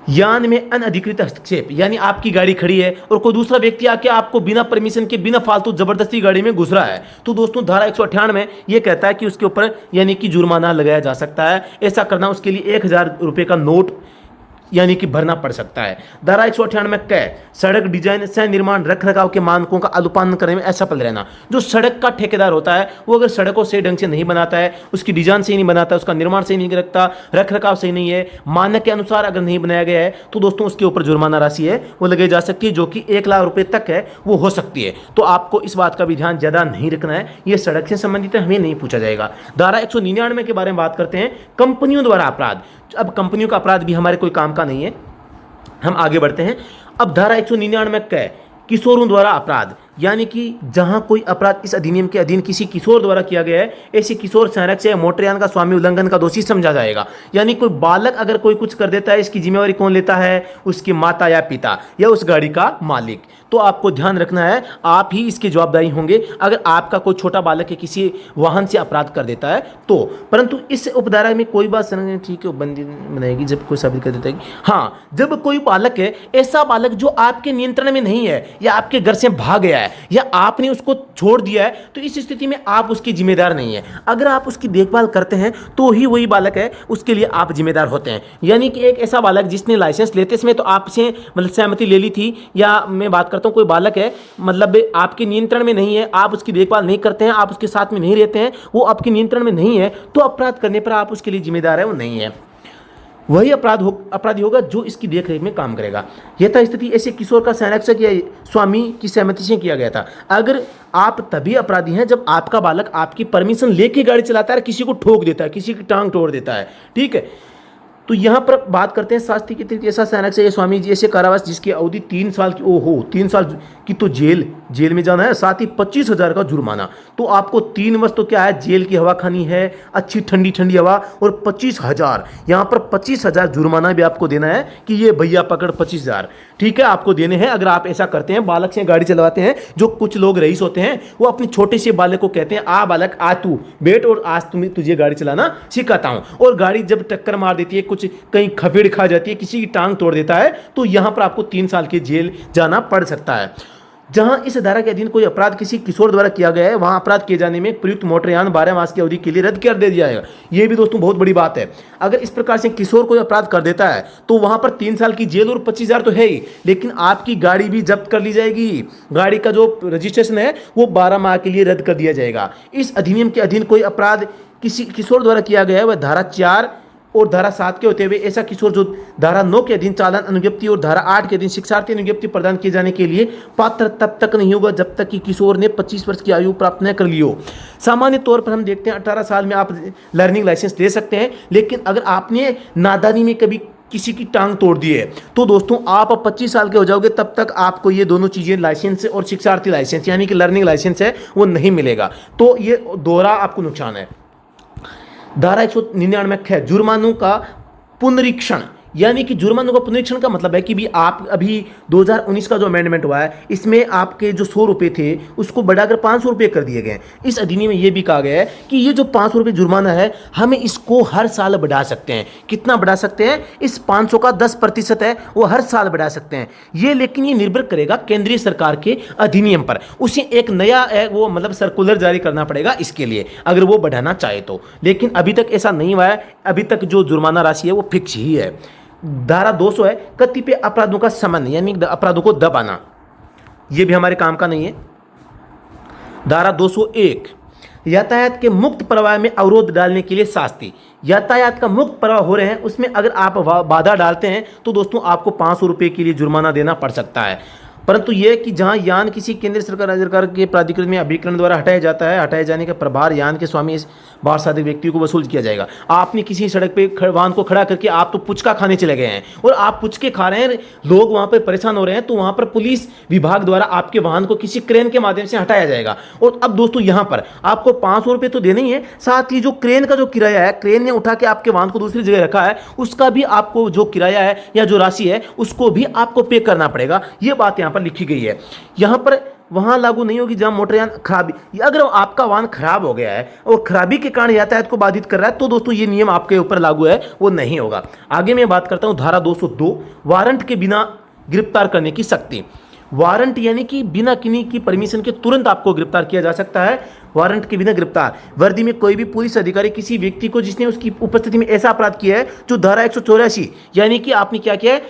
यान में अनधिकृत हस्तक्षेप, यानी आपकी गाड़ी खड़ी है और कोई दूसरा व्यक्ति आके आपको बिना परमिशन के बिना फालतू जबरदस्ती गाड़ी में घुस रहा है, तो दोस्तों धारा 198 में यह कहता है कि उसके ऊपर यानी कि जुर्माना लगाया जा सकता है। ऐसा करना उसके लिए 1000 रुपये का नोट यानी कि भरना पड़ सकता है। धारा 198 क सड़क डिजाइन सह निर्माण रख रखाव के मानकों का अनुपालन करने में असफल रहना। जो सड़क का ठेकेदार होता है वो अगर सड़कों से ढंग से नहीं बनाता है, उसकी डिजाइन सही नहीं बनाता, उसका निर्माण सही नहीं रखता, रख रखाव सही नहीं है, मानक के अनुसार अगर नहीं बनाया गया है, तो दोस्तों उसके ऊपर जुर्माना राशि है वो लगाई जा सकती है, जो कि 1 लाख रुपए तक है वो हो सकती है। तो आपको इस बात का भी ध्यान ज्यादा नहीं रखना है, ये सड़क से संबंधित है, हमें नहीं पूछा जाएगा। धारा 199 के बारे में बात करते हैं, कंपनियों द्वारा अपराध। अब कंपनियों का अपराध भी हमारे कोई काम का नहीं है, हम आगे बढ़ते हैं। अब धारा 199 क किशोरों द्वारा अपराध, यानी कि जहां कोई अपराध इस अधिनियम के अधीन किसी किशोर द्वारा किया गया है, ऐसे किशोर संरक्षक या मोटरयान का स्वामी उल्लंघन का दोषी समझा जाएगा। यानी कोई बालक अगर कोई कुछ कर देता है, इसकी जिम्मेवारी कौन लेता है? उसकी माता या पिता या उस गाड़ी का मालिक। तो आपको ध्यान रखना है, आप ही इसकी जवाबदारी होंगे अगर आपका कोई छोटा बालक है किसी वाहन से अपराध कर देता है तो। परंतु इस उपधारा में कोई बात ठीक है बंदी बनाएगी जब कोई साबित कर देता है, हाँ, जब कोई बालक है, ऐसा बालक जो आपके नियंत्रण में नहीं है या आपके घर से भाग गया है या आपने उसको छोड़ दिया है, तो इस स्थिति में आप उसकी जिम्मेदार नहीं है। अगर आप उसकी देखभाल करते हैं तो ही वही बालक है, उसके लिए आप जिम्मेदार होते हैं। यानी कि एक ऐसा बालक जिसने लाइसेंस लेते समय तो आपसे मतलब सहमति ले ली थी, या मैं बात करता हूं कोई बालक है मतलब आपके नियंत्रण में नहीं है, आप उसकी देखभाल नहीं करते हैं, आप उसके साथ में नहीं रहते हैं, वो आपके नियंत्रण में नहीं है, तो अपराध करने पर आप उसके लिए जिम्मेदार है, वो नहीं है। वही अपराधी होगा जो इसकी देखरेख में काम करेगा। यथा स्थिति ऐसे किशोर का संरक्षक या स्वामी की सहमति से किया गया था। अगर आप तभी अपराधी हैं जब आपका बालक आपकी परमिशन लेके गाड़ी चलाता है, किसी को ठोक देता है, किसी की टांग तोड़ देता है, ठीक है। तो यहाँ पर बात करते हैं शास्ति के तहत ऐसा संरक्षक या स्वामी जी ऐसे कारावास जिसकी अवधि 3 साल की, ओहो 3 साल की तो जेल में जाना है, साथ ही 25,000 का जुर्माना। तो आपको 3 वर्ष तो क्या है, जेल की हवा खानी है, अच्छी ठंडी ठंडी हवा, और 25,000 यहाँ पर 25,000 जुर्माना भी आपको देना है कि ये भैया पकड़ 25,000, ठीक है, आपको देने हैं अगर आप ऐसा करते हैं, बालक से गाड़ी चलवाते हैं। जो कुछ लोग रईस होते हैं वो अपने छोटे से बालक को कहते हैं, आ बालक आ तू बैठ और आज तुझे गाड़ी चलाना सिखाता हूँ, और गाड़ी जब टक्कर मार देती है, कुछ कहीं खफेड़ खा जाती है, किसी की टांग तोड़ देता है, तो यहां पर आपको 3 साल की जेल जाना पड़ सकता है। जहां इस धारा के अधीन कोई अपराध किसी किशोर द्वारा किया गया है, वहां अपराध किए जाने में प्रयुक्त मोटरयान 12 मास की अवधि के लिए रद्द कर दिया जाएगा। यह भी दोस्तों बहुत बड़ी बात है। अगर इस प्रकार से किशोर कोई अपराध कर देता है तो वहां पर 3 साल की जेल और 25,000 तो है ही, लेकिन आपकी गाड़ी भी जब्त कर ली जाएगी। गाड़ी का जो रजिस्ट्रेशन है वो 12 माह के लिए रद्द कर दिया जाएगा। इस अधिनियम के अधीन कोई अपराध किसी किशोर द्वारा किया गया है, वह धारा 4 और धारा 7 के होते हुए ऐसा किशोर जो धारा 9 के अधीन चालान अनुज्ञप्ति और धारा 8 के अधीन शिक्षार्थी अनुज्ञप्ति प्रदान किए जाने के लिए पात्र तब तक नहीं होगा जब तक कि किशोर ने 25 वर्ष की आयु प्राप्त न कर ली हो। सामान्य तौर पर हम देखते हैं 18 साल में आप लर्निंग लाइसेंस ले सकते हैं, लेकिन अगर आपने नादानी में कभी किसी की टांग तोड़ दी है तो दोस्तों आप 25 साल के हो जाओगे, तब तक आपको ये दोनों चीज़ें लाइसेंस और शिक्षार्थी लाइसेंस यानी कि लर्निंग लाइसेंस है वो नहीं मिलेगा। तो ये दोहरा आपको नुकसान है। धारा 199 है जुर्मानों का पुनरीक्षण, यानी कि जुर्मानों का पुनरीक्षण का मतलब है कि भी आप अभी 2019 का जो अमेंडमेंट हुआ है इसमें आपके जो 100 रुपये थे उसको बढ़ाकर 500 रुपये कर दिए गए। इस अधिनियम में ये भी कहा गया है कि ये जो 500 रुपये जुर्माना है हमें इसको हर साल बढ़ा सकते हैं। कितना बढ़ा सकते हैं? इस 500 का 10% है वो हर साल बढ़ा सकते हैं ये, लेकिन ये निर्भर करेगा केंद्रीय सरकार के अधिनियम पर। उसे एक नया वो मतलब सर्कुलर जारी करना पड़ेगा इसके लिए अगर वो बढ़ाना चाहे तो, लेकिन अभी तक ऐसा नहीं हुआ है। अभी तक जो जुर्माना राशि है वो फिक्स ही है। धारा 200 है कतिपय अपराधों का समन यानी अपराधों को दबाना, यह भी हमारे काम का नहीं है। धारा 201 यातायात के मुक्त प्रवाह में अवरोध डालने के लिए शास्ति। यातायात का मुक्त प्रवाह हो रहे हैं उसमें अगर आप बाधा डालते हैं तो दोस्तों आपको 500 रुपये के लिए जुर्माना देना पड़ सकता है। परंतु यह कि जहां यान किसी केंद्र सरकार राज्य सरकार के प्राधिकरण में अभिकरण द्वारा हटाया जाता है, हटाए जाने का प्रभार यान के स्वामी बार साधक व्यक्ति को वसूल किया जाएगा। आपने किसी सड़क पे वाहन को खड़ा करके आप तो पुचका खाने चले गए हैं और आप पुचके खा रहे हैं, लोग वहां पर परेशान हो रहे हैं, तो वहां पर पुलिस विभाग द्वारा आपके वाहन को किसी क्रेन के माध्यम से हटाया जाएगा। और अब दोस्तों यहां पर आपको 500 रुपये तो देने ही है, साथ ही जो क्रेन का जो किराया है, क्रेन ने उठा के आपके वाहन को दूसरी जगह रखा है, उसका भी आपको जो किराया है या जो राशि है उसको भी आपको पे करना पड़ेगा। यह बात यहां पर लिखी गई है। यहां पर वहां लागू नहीं होगी जहां मोटरयान खराबी, अगर आपका वाहन खराब हो गया है और खराबी के कारण यातायात को बाधित कर रहा है तो दोस्तों ये नियम आपके ऊपर लागू है, वो नहीं होगा। आगे मैं बात करता हूं धारा 202 वारंट के बिना गिरफ्तार करने की शक्ति। वारंट यानी कि बिना किन्हीं की परमिशन के तुरंत आपको गिरफ्तार किया जा सकता है। वारंट के बिना गिरफ्तार। वर्दी में कोई भी पुलिस अधिकारी किसी व्यक्ति को जिसने उसकी उपस्थिति में ऐसा अपराध किया है जो धारा 184 यानी कि आपने क्या किया है,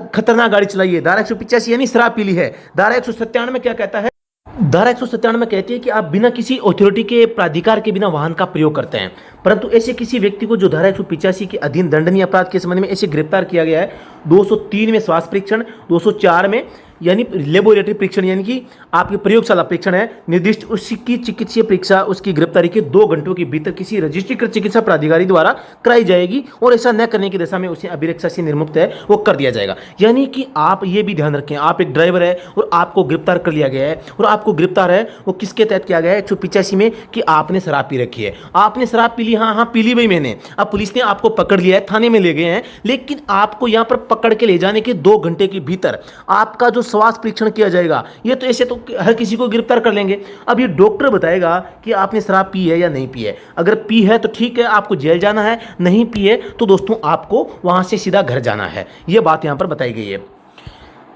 खतरनाक गाड़ी चलाई है, धारा 185 यानी शराब पी ली है, धारा 197 में क्या कहता है, धारा 197 में कहती है कि आप बिना किसी अथॉरिटी के प्राधिकार के बिना वाहन का प्रयोग करते हैं। परंतु ऐसे किसी व्यक्ति को जो धारा 185 के अधीन दंडनीय अपराध के संबंध में ऐसे गिरफ्तार किया गया है 203 में स्वास्थ्य परीक्षण, 204 में यानी लेबोरेटरी परीक्षण यानी कि आपकी प्रयोगशाला परीक्षण है, निर्दिष्ट उसकी चिकित्सीय परीक्षा उसकी गिरफ्तारी के 2 घंटों के भीतर किसी रजिस्ट्रीकृत चिकित्सा प्राधिकारी द्वारा कराई जाएगी और ऐसा न करने की दशा में उसे अभिरक्षा से निर्मुक्त है वो कर दिया जाएगा। यानी कि आप ये भी ध्यान रखें, आप एक ड्राइवर है और आपको गिरफ्तार कर लिया गया है और आपको गिरफ्तार है वो किसके तहत किया गया है 185 में कि आपने शराब पी रखी है। आपने शराब पी ली, हाँ पी ली भाई मैंने, अब पुलिस ने आपको पकड़ लिया है, थाने में ले गए हैं, लेकिन आपको यहाँ पर पकड़ के ले जाने के 2 घंटे के भीतर आपका जो स्वास्थ्य परीक्षण किया जाएगा। ये तो ऐसे तो हर किसी को गिरफ्तार कर लेंगे। अब ये डॉक्टर बताएगा कि आपने शराब पी है या नहीं पी है। अगर पी है तो ठीक है, आपको जेल जाना है, नहीं पी है तो दोस्तों आपको वहां से सीधा घर जाना है। ये बात यहां पर बताई गई है।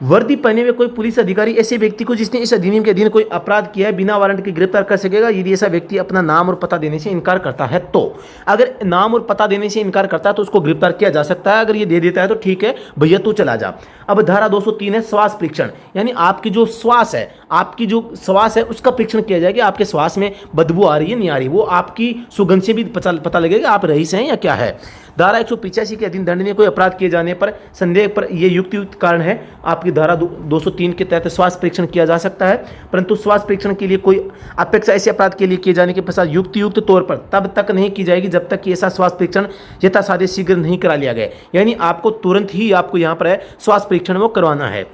वर्दी पहने हुए कोई पुलिस अधिकारी ऐसे व्यक्ति को जिसने इस अधिनियम के अधीन कोई अपराध किया है बिना वारंट के गिरफ्तार कर सकेगा यदि ऐसा व्यक्ति अपना नाम और पता देने से इनकार करता है तो। अगर नाम और पता देने से इनकार करता है तो उसको गिरफ्तार किया जा सकता है। अगर ये दे देता है तो ठीक है भैया तू चला जा। अब धारा 203 है श्वास परीक्षण, यानी आपकी जो श्वास है, आपकी जो श्वास है उसका परीक्षण किया जाएगा। आपके श्वास में बदबू आ रही है नहीं आ रही, वो आपकी सुगंध से भी पता लगेगा आप रईस हैं या क्या है। धारा 185 के अधीन दंडनीय कोई अपराध किए जाने पर संदेह पर यह युक्त कारण है आपकी धारा 203 के तहत स्वास्थ्य परीक्षण किया जा सकता है। परंतु स्वास्थ्य परीक्षण के लिए कोई अपेक्षा ऐसे अपराध के लिए किए जाने के पश्चात युक्त तौर पर तब तक नहीं की जाएगी जब तक कि ऐसा स्वास्थ्य परीक्षण यथासाध्य शीघ्र नहीं करा लिया गया। यानी आपको तुरंत ही आपको यहाँ पर है स्वास्थ्य परीक्षण वो करवाना है।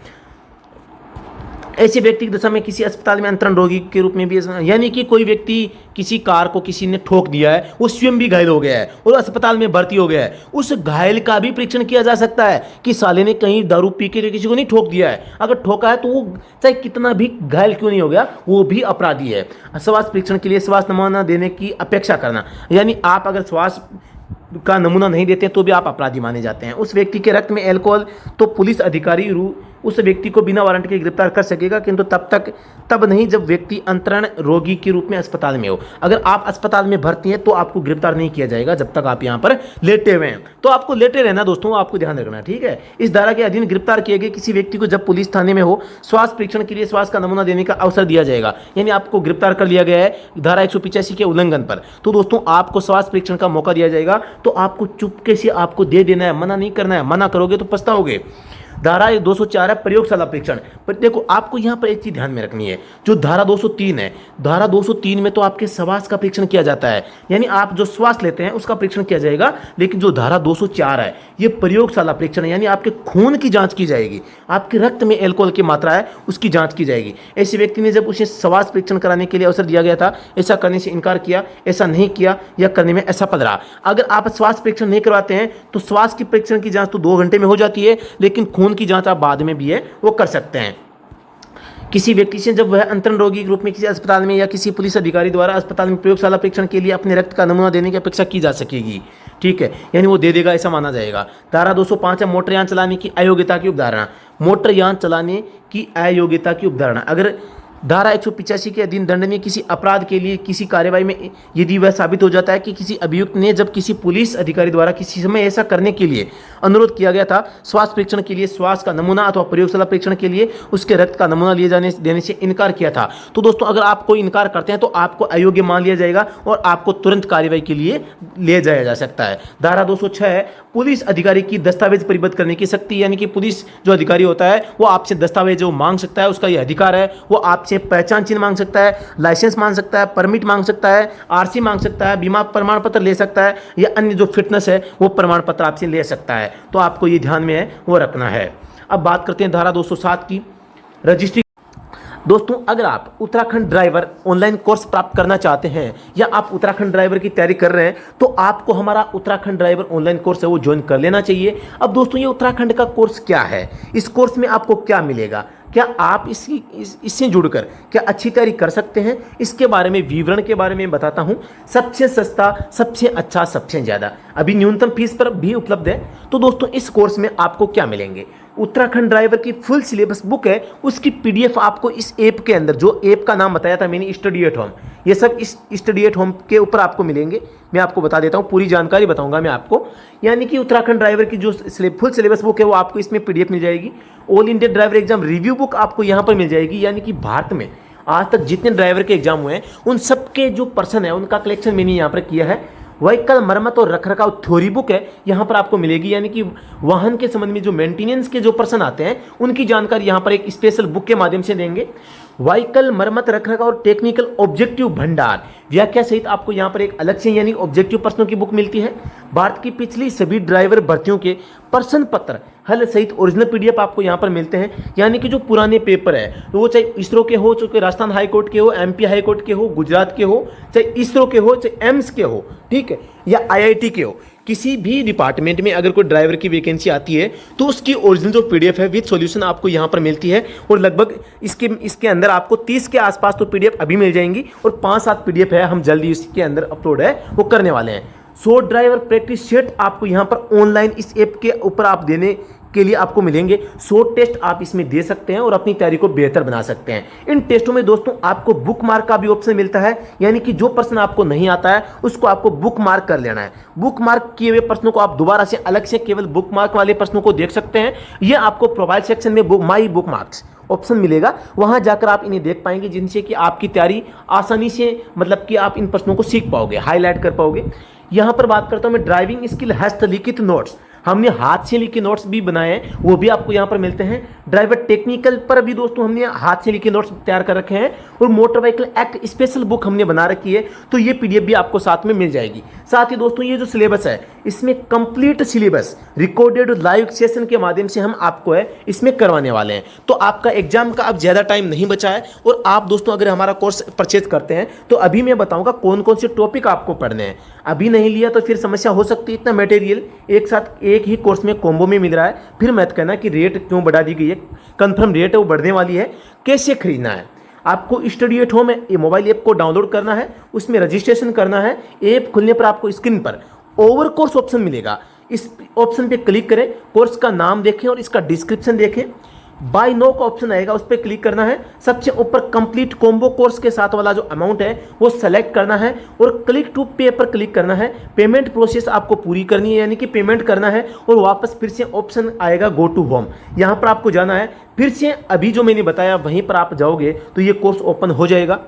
ऐसे व्यक्ति की दशा में किसी अस्पताल में अंतरण रोगी के रूप में भी, यानी कि कोई व्यक्ति किसी कार को किसी ने ठोक दिया है, वो स्वयं भी घायल हो गया है और अस्पताल में भर्ती हो गया है, उस घायल का भी परीक्षण किया जा सकता है कि साले ने कहीं दारू पी के किसी को नहीं ठोक दिया है। अगर ठोका है तो वो चाहे कितना भी घायल क्यों नहीं हो गया वो भी अपराधी है। स्वास्थ्य परीक्षण के लिए स्वास्थ्य नमूना देने की अपेक्षा करना, यानी आप अगर स्वास्थ्य का नमूना नहीं देते तो भी आप अपराधी माने जाते हैं। उस व्यक्ति के रक्त में एल्कोहल तो पुलिस अधिकारी उस व्यक्ति को बिना वारंट के गिरफ्तार कर सकेगा, किंतु तब नहीं जब व्यक्ति अंतरण रोगी के रूप में अस्पताल में हो। अगर आप अस्पताल में भर्ती हैं तो आपको गिरफ्तार नहीं किया जाएगा जब तक आप यहाँ पर लेटे हुए हैं। तो आपको लेटे रहना दोस्तों, आपको ध्यान रखना, ठीक है। इस धारा के अधीन गिरफ्तार किए गए किसी व्यक्ति को जब पुलिस थाने में हो स्वास्थ्य परीक्षण के लिए स्वास्थ्य का नमूना देने का अवसर दिया जाएगा। यानी आपको गिरफ्तार कर लिया गया है धारा 185 के उल्लंघन पर, तो दोस्तों आपको स्वास्थ्य परीक्षण का मौका दिया जाएगा। तो आपको चुपके से आपको दे देना है, मना नहीं करना है। मना करोगे तो पछताओगे। धारा 204 है प्रयोगशाला परीक्षण। पर देखो आपको यहाँ पर एक चीज ध्यान में रखनी है, जो धारा 203 है, धारा 203 में तो आपके श्वास का परीक्षण किया जाता है, यानी आप जो श्वास लेते हैं उसका परीक्षण किया जाएगा। लेकिन जो धारा 204 है ये प्रयोगशाला परीक्षण, यानी आपके खून की जांच की जाएगी, आपके रक्त में एल्कोहल की मात्रा है उसकी जांच की जाएगी। ऐसे व्यक्ति ने जब उसे श्वास परीक्षण कराने के लिए अवसर दिया गया था, ऐसा करने से इनकार किया, ऐसा नहीं किया या करने में ऐसा पद रहा। अगर आप श्वास परीक्षण नहीं करवाते हैं तो श्वास की परीक्षण की जांच तो 2 घंटे में हो जाती है, लेकिन खून की जांच आप बाद में भी है वो कर सकते हैं। किसी व्यक्ति से जब वह अंतरण रोगी के रूप में किसी अस्पताल में या किसी पुलिस अधिकारी द्वारा अस्पताल में प्रयोगशाला परीक्षण के लिए अपने रक्त का नमूना देने की अपेक्षा की जा सकेगी, ठीक है, यानी वो दे देगा ऐसा माना जाएगा। धारा 205 है मोटरयान चलाने की अयोग्यता की उपधारणा। मोटरयान चलाने की अयोग्यता की उपधारणा, अगर धारा 185 के अधीन दंडनीय किसी अपराध के लिए किसी कार्यवाही में यदि वह साबित हो जाता है कि किसी अभियुक्त ने जब किसी पुलिस अधिकारी द्वारा किसी समय ऐसा करने के लिए अनुरोध किया गया था, स्वास्थ्य परीक्षण के लिए स्वास्थ्य का नमूना अथवा प्रयोगशाला परीक्षण के लिए उसके रक्त का नमूना लिए देने से इनकार किया था, तो दोस्तों अगर आप कोई इनकार करते हैं तो आपको अयोग्य मान लिया जाएगा और आपको तुरंत कार्यवाही के लिए ले जाया जा सकता है। धारा 206 है पुलिस अधिकारी की दस्तावेज परिबद्ध करने की शक्ति, यानी कि पुलिस जो अधिकारी होता है वो आपसे दस्तावेज जो मांग सकता है, उसका ये अधिकार है। वो आपसे पहचान चिन्ह मांग सकता है, लाइसेंस मांग सकता है, परमिट मांग सकता है, आरसी मांग सकता है, बीमा प्रमाण पत्र ले सकता है, या अन्य जो फिटनेस है वो प्रमाण पत्र आपसे ले सकता है। तो आपको ये ध्यान में है वो रखना है। अब बात करते हैं धारा 207 की रजिस्ट्री। दोस्तों अगर आप उत्तराखंड ड्राइवर ऑनलाइन कोर्स प्राप्त करना चाहते हैं या आप उत्तराखंड ड्राइवर की तैयारी कर रहे हैं तो आपको हमारा उत्तराखंड ड्राइवर ऑनलाइन कोर्स है वो ज्वाइन कर लेना चाहिए। अब दोस्तों ये उत्तराखंड का कोर्स क्या है, इस कोर्स में आपको क्या मिलेगा, क्या आप इससे जुड़कर क्या अच्छी तैयारी कर सकते हैं, इसके बारे में विवरण के बारे में बताता हूं। सबसे सस्ता, सबसे अच्छा, सबसे ज़्यादा, अभी न्यूनतम फीस पर भी उपलब्ध है। तो दोस्तों इस कोर्स में आपको क्या मिलेंगे, उत्तराखंड ड्राइवर की फुल सिलेबस बुक है, उसकी पीडीएफ आपको इस ऐप के अंदर, जो ऐप का नाम बताया था मैंने, स्टडी एट होम, ये सब इस स्टडी एट होम के ऊपर आपको मिलेंगे। मैं आपको बता देता हूँ, पूरी जानकारी बताऊंगा मैं आपको। यानी कि उत्तराखंड ड्राइवर की जो फुल सिलेबस बुक है वो आपको इसमें पीडीएफ मिल जाएगी। All India driver exam review book आपको यहाँ पर मिल जाएगी। यानी कि भारत में आज तक जितने ड्राइवर के एग्जाम हुए हैं उन सबके जो पर्सन है उनका कलेक्शन मैंने यहाँ पर किया है। व्हीकल मरम्मत और रखरखाव थ्योरी बुक है यहाँ पर आपको मिलेगी। यानी कि वाहन के संबंध में जो मेंटेनेंस के जो पर्सन आते हैं उनकी जानकारी यहाँ पर एक स्पेशल बुक के माध्यम से देंगे। व्हीकल मरम्मत रखरखाव और टेक्निकल ऑब्जेक्टिव भंडार व्याख्या सहित आपको यहाँ पर एक अलग से यानी ऑब्जेक्टिव प्रश्नों की बुक मिलती है। भारत की पिछली सभी ड्राइवर भर्तियों के प्रश्न पत्र हल सहित ओरिजिनल पीडीएफ आपको यहाँ पर मिलते हैं। यानी कि जो पुराने पेपर है वो चाहे इसरो के हो, चाहे राजस्थान हाई कोर्ट के हो, एमपी हाई कोर्ट के हो, गुजरात के हो, चाहे इसरो के हो, चाहे एम्स के हो, ठीक है, या आईआईटी के हो, किसी भी डिपार्टमेंट में अगर कोई ड्राइवर की वैकेंसी आती है तो उसकी ओरिजिनल जो पीडीएफ है विद सॉल्यूशन आपको यहाँ पर मिलती है। और लगभग इसके अंदर आपको 30 के आसपास तो पीडीएफ अभी मिल जाएंगी और 5-7 पीडीएफ है हम जल्दी इसके अंदर अपलोड है वो करने वाले हैं। 100 ड्राइवर प्रैक्टिस सेट आपको यहाँ पर ऑनलाइन इस ऐप के ऊपर आप देने के लिए आपको मिलेंगे। 100 टेस्ट आप इसमें दे सकते हैं और अपनी तैयारी को बेहतर बना सकते हैं। इन टेस्टों में दोस्तों आपको बुक मार्क का भी ऑप्शन मिलता है। यानी कि जो प्रश्न आपको नहीं आता है उसको आपको बुक मार्क कर लेना है। बुक मार्क किए हुए प्रश्नों को आप दोबारा से अलग से केवल बुक मार्क वाले प्रश्नों को देख सकते हैं। यह आपको प्रोफाइल सेक्शन में माई बुक मार्क्स ऑप्शन मिलेगा, वहां जाकर आप इन्हें देख पाएंगे, जिनसे कि आपकी तैयारी आसानी से मतलब कि आप इन प्रश्नों को सीख पाओगे, हाईलाइट कर पाओगे। यहां पर बात करता हूं मैं ड्राइविंग स्किल हस्तलिखित नोट्स, हमने हाथ से लिखे नोट्स भी बनाए हैं, वो भी आपको यहाँ पर मिलते हैं। ड्राइवर टेक्निकल पर भी दोस्तों हमने हाथ से लिखे नोट्स तैयार कर रखे हैं और motor vehicle act special book हमने बना रखी है, तो ये पीडीएफ भी आपको साथ में मिल जाएगी। साथ ही दोस्तों ये जो सिलेबस है इसमें complete syllabus recorded live session के माध्यम से हम आपको है इसमें करवाने वाले हैं। तो आपका एग्जाम का अब ज़्यादा टाइम नहीं बचा है और आप दोस्तों अगर हमारा कोर्स परचेज करते हैं तो अभी मैं बताऊंगा कौन कौन से टॉपिक आपको पढ़ने हैं। अभी नहीं लिया तो फिर समस्या हो सकती है। इतना मटेरियल एक साथ एक ही कोर्स में कॉम्बो में मिल रहा है, फिर मत कहना कि रेट क्यों बढ़ा दी गई है। कंफर्म रेट है वो बढ़ने वाली है। कैसे खरीदना है, आपको स्टडी एट होम ये मोबाइल ऐप को डाउनलोड करना है, उसमें रजिस्ट्रेशन करना है। ऐप खुलने पर आपको स्क्रीन पर ओवर कोर्स ऑप्शन मिलेगा, इस ऑप्शन पे क्लिक करें, कोर्स का नाम देखें और इसका डिस्क्रिप्शन देखें। बाय नो का ऑप्शन आएगा, उस पर क्लिक करना है। सबसे ऊपर कंप्लीट कॉम्बो कोर्स के साथ वाला जो अमाउंट है वो सेलेक्ट करना है और क्लिक टू पे पर क्लिक करना है। पेमेंट प्रोसेस आपको पूरी करनी है, यानी कि पेमेंट करना है और वापस फिर से ऑप्शन आएगा गो टू होम, यहाँ पर आपको जाना है। फिर से अभी जो मैंने बताया वहीं पर आप जाओगे तो ये कोर्स ओपन हो जाएगा।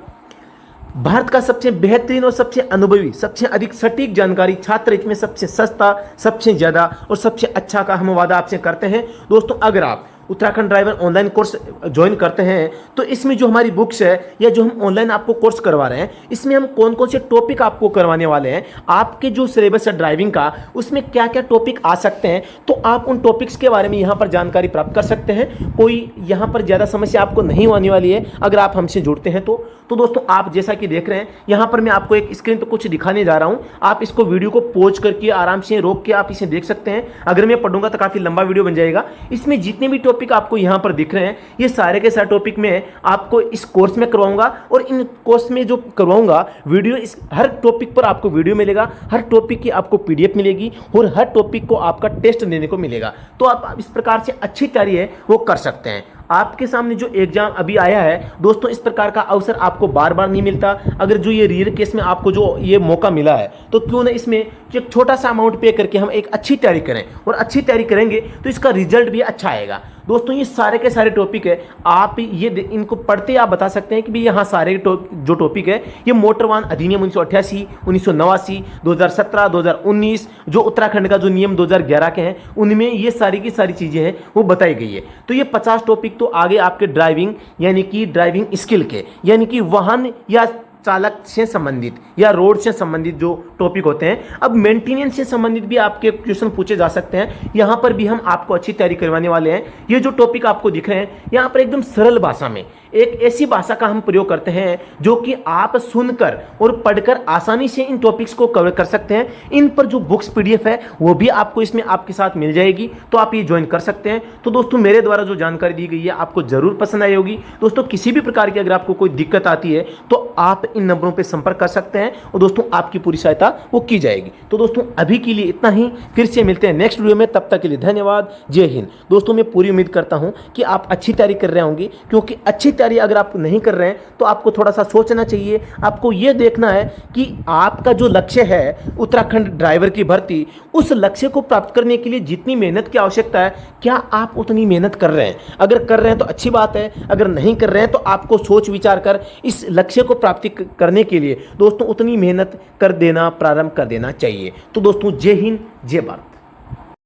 भारत का सबसे बेहतरीन और सबसे अनुभवी, सबसे अधिक सटीक जानकारी छात्र हित में सबसे सस्ता, सबसे ज़्यादा और सबसे अच्छा का हम वादा आपसे करते हैं। दोस्तों अगर आप Uttarakhand driver online course join करते हैं तो इसमें जो हमारी बुक्स है या जो हम ऑनलाइन आपको कोर्स करवा रहे हैं इसमें हम कौन कौन से टॉपिक आपको करवाने वाले हैं, आपके जो सिलेबस है ड्राइविंग का उसमें क्या क्या टॉपिक आ सकते हैं, तो आप उन टॉपिक्स के बारे में यहाँ पर जानकारी प्राप्त कर सकते हैं। कोई यहाँ पर ज़्यादा समस्या आपको नहीं आने वाली है अगर आप हमसे जुड़ते हैं तो दोस्तों आप जैसा कि देख रहे हैं यहाँ पर मैं आपको एक स्क्रीन पर कुछ दिखाने जा रहा हूँ। आप इसको वीडियो को पॉज करके आराम से रोक के आप इसे देख सकते हैं। अगर मैं पढ़ूंगा तो काफ़ी लंबा वीडियो बन जाएगा। इसमें जितने भी टॉपिक आपको यहाँ पर दिख रहे हैं ये सारे के सारे टॉपिक में आपको इस कोर्स में करवाऊंगा और इन कोर्स में जो करवाऊंगा वीडियो, इस हर टॉपिक पर आपको वीडियो मिलेगा, हर टॉपिक की आपको पीडीएफ मिलेगी और हर टॉपिक को आपका टेस्ट देने को मिलेगा। तो आप इस प्रकार से अच्छी तैयारी है वो कर सकते हैं। आपके सामने जो एग्जाम अभी आया है दोस्तों, इस प्रकार का अवसर आपको बार बार नहीं मिलता। अगर जो ये रियल केस में आपको जो ये मौका मिला है तो क्यों ना इसमें एक छोटा सा अमाउंट पे करके हम एक अच्छी तैयारी करें, और अच्छी तैयारी करेंगे तो इसका रिजल्ट भी अच्छा आएगा। दोस्तों ये सारे के सारे टॉपिक है, आप ये इनको पढ़ते आप बता सकते हैं कि भाई यहाँ सारे जो टॉपिक है ये मोटर वाहन अधिनियम 1988, 1989, 2017, 2019, जो उत्तराखंड का जो नियम 2011 के हैं उनमें ये सारी की सारी चीज़ें हैं वो बताई गई है। तो ये 50 टॉपिक तो आगे आपके ड्राइविंग यानी कि ड्राइविंग स्किल के, यानी कि वाहन या चालक से संबंधित या रोड से संबंधित जो टॉपिक होते हैं, अब मेंटेनेंस से संबंधित भी आपके क्वेश्चन पूछे जा सकते हैं। यहाँ पर भी हम आपको अच्छी तैयारी करवाने वाले हैं। ये जो टॉपिक आपको दिख रहे हैं यहाँ पर एकदम सरल भाषा में, एक ऐसी भाषा का हम प्रयोग करते हैं जो कि आप सुनकर और पढ़कर आसानी से इन टॉपिक्स को कवर कर सकते हैं। इन पर जो बुक्स पीडीएफ है वो भी आपको इसमें आपके साथ मिल जाएगी, तो आप ये ज्वाइन कर सकते हैं। तो दोस्तों मेरे द्वारा जो जानकारी दी गई है आपको जरूर पसंद आई होगी। दोस्तों किसी भी प्रकार की अगर आपको कोई दिक्कत आती है तो आप इन नंबरों पर संपर्क कर सकते हैं और दोस्तों आपकी पूरी सहायता वो की जाएगी। तो दोस्तों अभी के लिए इतना ही, फिर से मिलते हैं नेक्स्ट वीडियो में, तब तक के लिए धन्यवाद, जय हिंद। दोस्तों मैं पूरी उम्मीद करता हूं कि आप अच्छी तैयारी कर रहे होंगे, क्योंकि अच्छी तैयारी अगर आप नहीं कर रहे हैं तो आपको थोड़ा सा सोचना चाहिए। आपको यह देखना है कि आपका जो लक्ष्य है उत्तराखंड ड्राइवर की भर्ती, उस लक्ष्य को प्राप्त करने के लिए जितनी मेहनत की आवश्यकता है, क्या आप उतनी मेहनत कर रहे हैं? अगर कर रहे हैं तो अच्छी बात है, अगर नहीं कर रहे हैं तो आपको सोच विचार कर इस लक्ष्य को प्राप्ति करने के लिए दोस्तों उतनी मेहनत कर देना, प्रारंभ कर देना चाहिए। तो दोस्तों जय हिंद, जय भारत।